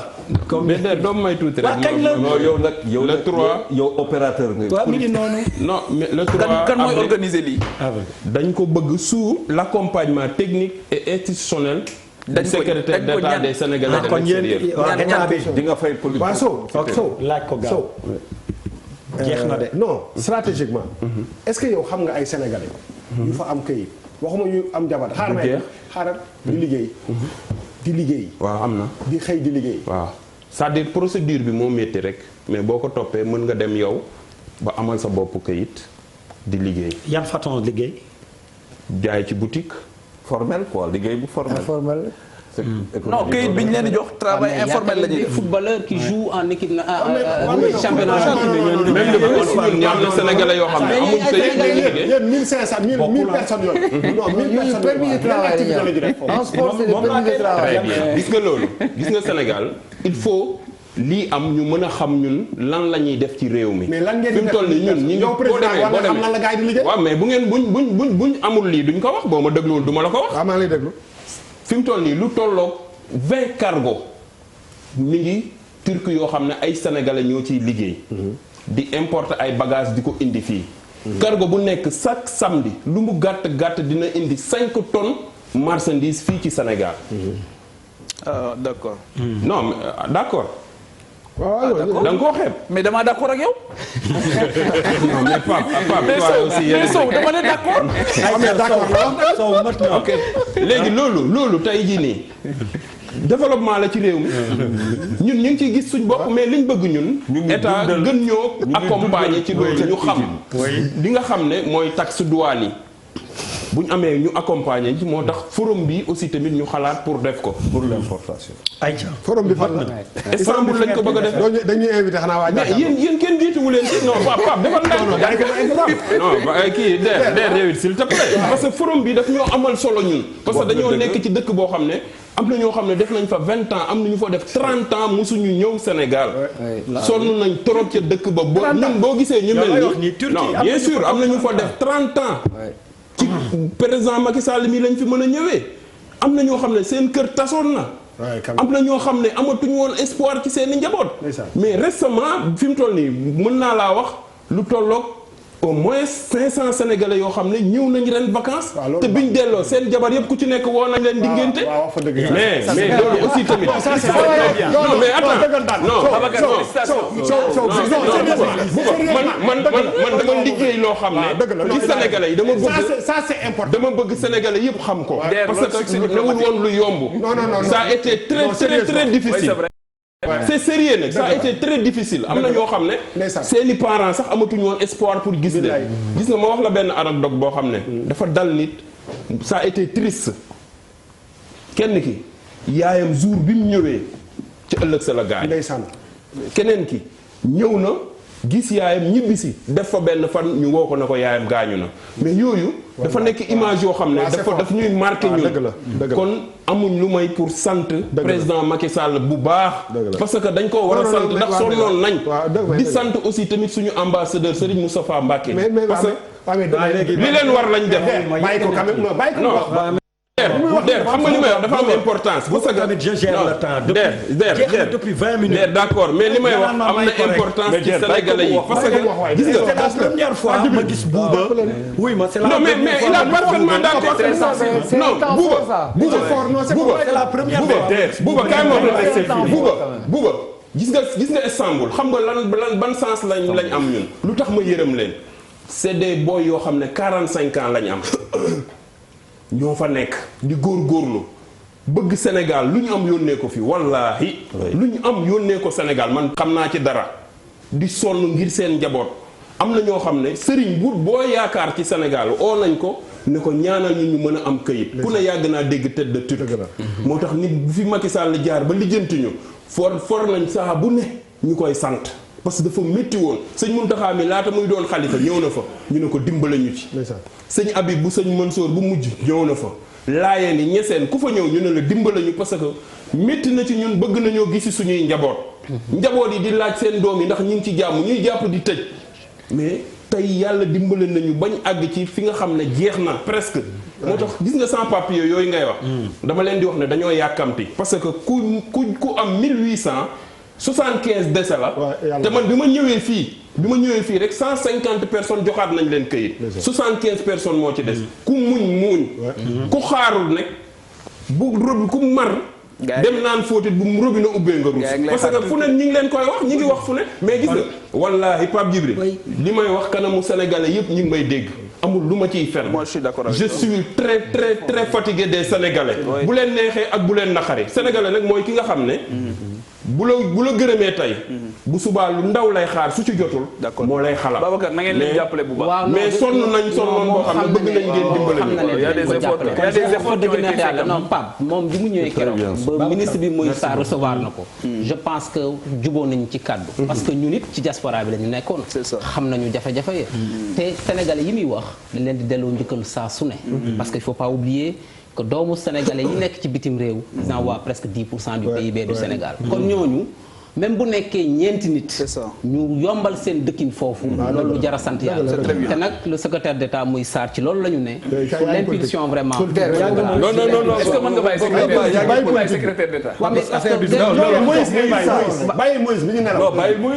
comme doom may tuuti rek. kañ la non yow nag yow le 3 yow opérateur nga. waaw mi ngi noonu. non mais le 3 kan mooy organiser lii. dañ ko bëgg sous l'accompagnement technique et institutionnel. dañ ko secrétaire d'État des Sénégalais de l'extérieur. waaw état bi di nga fay politique. waaw Sow laaj ko gaaw jeex na de. non stratégiquement. est-ce que yow xam nga ay sénégalais. yu fa am këyit waxuma yu am jabar. xaaral di liggéey. di liggéey. waaw am na. di xëy di liggéey. waaw c'est-à-dire procédure bi moo métti rek mais boo ko toppee mën nga dem yow ba amal sa bopp këyit di liggéey. yan façon liggéey. jaay ci boutique. formel quoi liggéey bu formel. informel. non këyit bi ñu leen di jox travail informel la ñuy def. footballeurs qui jouent en équipe championnat. même de ñun am na sénégalais yoo xam ne amuñ këyit ñu liggéey. yéen 1500 1000 personnes yooyu. non 1000 personnes permis de travail en sport c'est le permis de travail. gis nga loolu gis nga Sénégal il faut lii am ñu mën a xam ñun lan la ñuy def ci réew mi. mais lan ngeen di fi mu toll nii ñun ñi ngi yow président war na xam lan la gars yi di liggéey. waaw mais bu ngeen buñ amul lii duñ ko wax boo ma dégluwul du ma la ko wax. waaw maa ngi lay déglu. fi mu toll nii lu tolloog 20 cargo mi ngi turc yoo xam ne ay sénégalais ñoo ciy liggéey. di importer ay bagages di ko indi fii. cargo bu nekk chaque samedi lu mu gàtt gàtt dina indi 5 tonnes marchandises fii ci Sénégal. D'accord. non mais d'accord. waaw da nga koo xeeb. mais damaa d'accord ak yow. non mais Pape toi aussi mais Sow dama ne d'accord. ok léegi loolu tey jii nii développement la ci réew mi ñun ñu ngi ciy gis suñ bopp mais liñ bëgg ñun état gën ñoo accompagner ci loolu ñu xam li nga xam ne mooy taxe douane yi bu ñu amee ñu accompagner ci moo tax forum bi aussi tamit ñu xalaat pour def ko pour l'information. ayca forum bi fan la. Istanbul lañ ko bëgg a def. dañuy invité xanaa waa mais yéen kenn jiituwu leen si non Pape defal ndànk. non kii der yow it s'il te plaît. parce que forum bi daf ñoo amal solo ñun. parce que dañoo nekk ci dëkk boo xam ne am na ñoo xam ne def nañ fa 20 ans am na ñu fa def 30 ans mosuñu ñëw Sénégal. sonn nañ trop ca dëkk ba boo ñun boo gisee ñu mel ni non bien sûr am na ñu fa def 30 ans. ci président Macky Sall mi lañ fi mën a ñëwee am na ñoo xam ne seen kër tasoon na. am na ñoo xam ne amatuñu woon espoir ci seen i njaboot. mais récemment fi mu toll nii mën naa laa wax lu tolloog au moins 500 sénégalais yoo xam ne ñëw nañ ren vacances. te biñ delloo seen jabar yëpp ku ci nekk woo nañ leen di ngénte. mais loolu aussi tamit. non mais attends man dama liggéey loo xam ne. ci sénégalais yi dama bëgg. ça c'est important. dama bëgg sénégalais yëpp xam ko. parce que newul woon lu yomb. non ça a été très difficile. c'est sérieux nag ça a été très difficile am na ñoo xam ne seeni parents sax amatuñu woon espoir pour gis leen gis nga ma wax la benn anecdote boo xam ne dafa dal nit ça a été triste kenn ki yaayam jour bi mu ñëwee ci ëllëg sa la gaañ keneen ki ñëw na gis yaayam ñibbisi def fa benn fan ñu woo ko na ko yaayam gaañu na mais yooyu dafa nekk image yoo xam ne daf ñuy marqué ñun kon amuñ lu may pour sant président Macky Sall bu baax parce que dañ ko war a sant ndax sonnoon nañ di sant aussi tamit suñu ambassadeur Serigne Moustapha Mbacké parce que li leen war lañ def bàyyi ko quand même bàyyi ko Der xam nga li may wax dafa am importance. bu ko tamit je gère le temps. depuis 20 minutes. Der d'accord mais li may wax am na importance ci sénégalais yi parce que gis nga c'est la première fois ma gis Bouba. oui ma c'est la non mais il a parfaitement d'accord. non Bouba c'est la première fois. Bouba kaay ma wax Bouba gis nga Istanbul xam nga lan ban sens lañ am ñun lu tax ma yërëm leen c'est des boys yoo xam ne 45 ans lañ am ñoo fa nekk di góorgóorlu bëgg Sénégal lu ñu am yónnee ko fi wallaahi lu ñu am yónnee ko Sénégal man xam naa ci dara di sonn ngir seen njaboot am na ñoo xam ne sëriñ bu boo yaakaar ci Sénégal oo nañ ko ne ko ñaanal ñu mën a am këyit ku ne yàgg naa dégg tête de turc moo tax nit bu fi Macky Sall jaar ba lijjanti ñu for nañ saa bu ne ñu koy sant parce que dafa métti woon sëñ Mountakha mi laata muy doon xalifa ñëw na fa ñu ne ko dimbale ñu ci sëñ Habib bu sëñ Mansour bu mujj ñëw na fa laayeen yi ñeseen ku fa ñëw ñu ne la dimbale ñu parce que métti na ci ñun bëgg nañoo gisi suñuy njaboot yi di laaj seen doom yi ndax ñu ngi ci jàmm ñuy jàpp di tëj mais tey yàlla dimbale nañu bañ àgg ci fi nga xam ne jeex na presque moo tax gis nga sans papier yooyu ngay wax dama leen di wax ne dañoo yàkkamti parce que ku am 1875 décès la te man bi ma ñëwee fii rek 150 personnes joxaat nañ leen këyit 75 personnes moo ci des ku muñ ku xaarul nag ku mar dem naan fóotit bu mu robinet ubbee nga ruus parce que fu ne ñi ngi leen koy wax ñi ngi wax fu ne mais gis nga wallaahi Pape Djibril li may wax kanamu sénégalais yëpp ñi ngi may dégg amul lu ma ciy fen moi je suis d'accord avec je suis très fatigué des sénégalais bu leen neexee ak bu leen naqari sénégalais nag mooy ki nga xam ne bu la gërëmee tey bu subaa lu ndaw lay xaar su ci jotul moo lay xalaat Babacar na ngeen leen jàppale bu baax mais sonn boo xam ne bëgg nañ ngeen dimbale y a des efforts dëgg neex yàlla non Pape moom bi mu ñëwee keroog ba ministre bi mooy sa recevoir na ko je pense que juboo nañu ci kaddu parce que ñun it ci diaspora bi la ñu nekkoon xam nañu jafe-jafe ya te sénégalais yi muy wax dañ leen di delloo njëkkal saa su ne parce que il faut pas oublier que doomu sénégalais yi nekk ci bitim réew ils envoient presque 10% du PIB du Sénégal kon ñooñu même bu nekkee ñeenti nit ñu yombal seen dëkkin foofu loolu lu jar a sant yàlla te nag le secrétaire d'État muy Sarr ci loolu la ñu ne pour l'impulsion vraiment non est-ce que mën nga bàyyi secrétaire d'État bàyyi Moïse bi ñu nelaw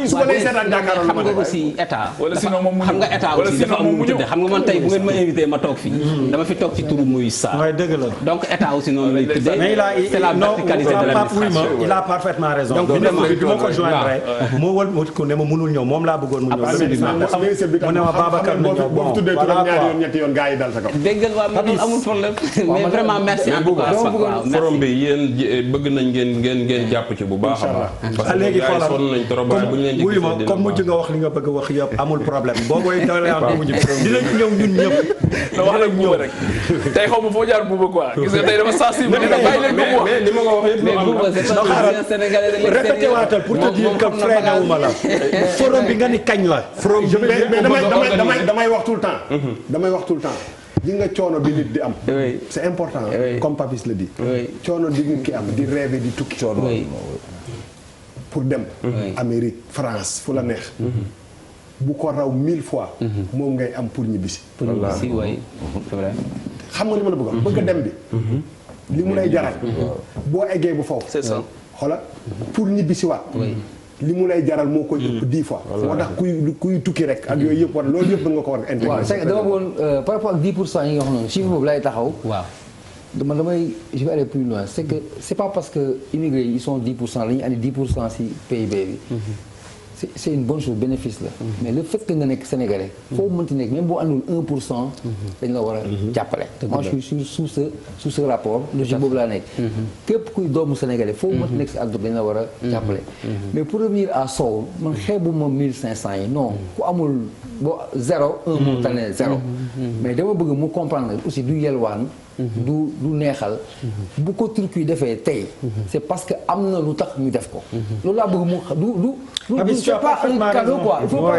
su ko lay seetaan jàkkaarloo xam nga aussi état wala sinon moom mu xam nga état aussi dafa am mu tëddee xam nga man tey bu ngeen ma invité ma toog fii dama fi toog ci turu Moïse Sarr dëgg la donc état aussi noonu lay tëddee c'est la verticalité de l'administration il a parfaitement raison moo ko joindre moo wal ko ne ma mënul ñëw moom laa bëggoon mu ñëw mu ne ma Babacar na ñëw bon tuddee turam ñaari yoon ñetti yoon gars yi dal sa kaw déggal waa mais amul problème mais vraiment merci en tout cas forum bi yéen bëgg nañ ngeen jàpp ci bu baax a baax parce que léegi xoolal sonn nañ trop bu ñu leen di wuyu ma comme mujj nga wax li nga bëgg a wax yëpp amul problème boo koy doléance bu mujj dinañ ñëw ñun ñëpp wax rek buuba rek tey xaw ma foo jaar buuba quoi gis nga tey dafa sensible bàyyi leen ko wax mais li ma ko wax yëpp mais buuba c'est un Sénégalais de l'extérieur répété waatal pour te dire que freiné wu ma la forum bi nga ni kañ la forum mais damay wax tout le temps damay wax tout le temps di nga coono bi nit di am c'est important comme Papis le dit coono di nit ki am di rêver di tukki coono pour dem Amérique France fu la neex bu ko raw 1000 fois moom ngay am pour ñibbisi c'est vrai xam nga li ma la bëgg a dem bi li mu lay jaral boo eggee bu foofu c'est ça xoolal pour ñibbisi waat li mu lay jaral moo koy ëpp 10 fois moo tax kuy tukki rek ak yooyu yëpp war loolu yëpp da nga ko war a intégrer waaw c'est dama bëggoon par rapport ak 10% yi nga wax noonu chiffre boobu lay taxaw waaw je vais aller plus loin c'est que c'est pas parce que immigrés yi ils sont 10% la ñuy andi 10% ci PIB bi c'est une bonne chose bénéfice la mais le fait que nga nekk sénégalais foo mënti nekk même boo andul 1% dañ la war a jàppale moi je suis sous ce rapport logique boobu laa nekk képp kuy doomu sénégalais foo mënti nekk si àdduna dañ la war a jàppale mais pour revenir à Sow man xeebuma 1500 yi non ku amul boo 0 1 moo tane 0 mais dama bëgg mu comprendre aussi du yelwaan du neexal bu ko Turquie defee tey c'est parce que am na lu tax ñu def ko loolu laa bëgg mu du c'est pas un cadeau quoi il faut pas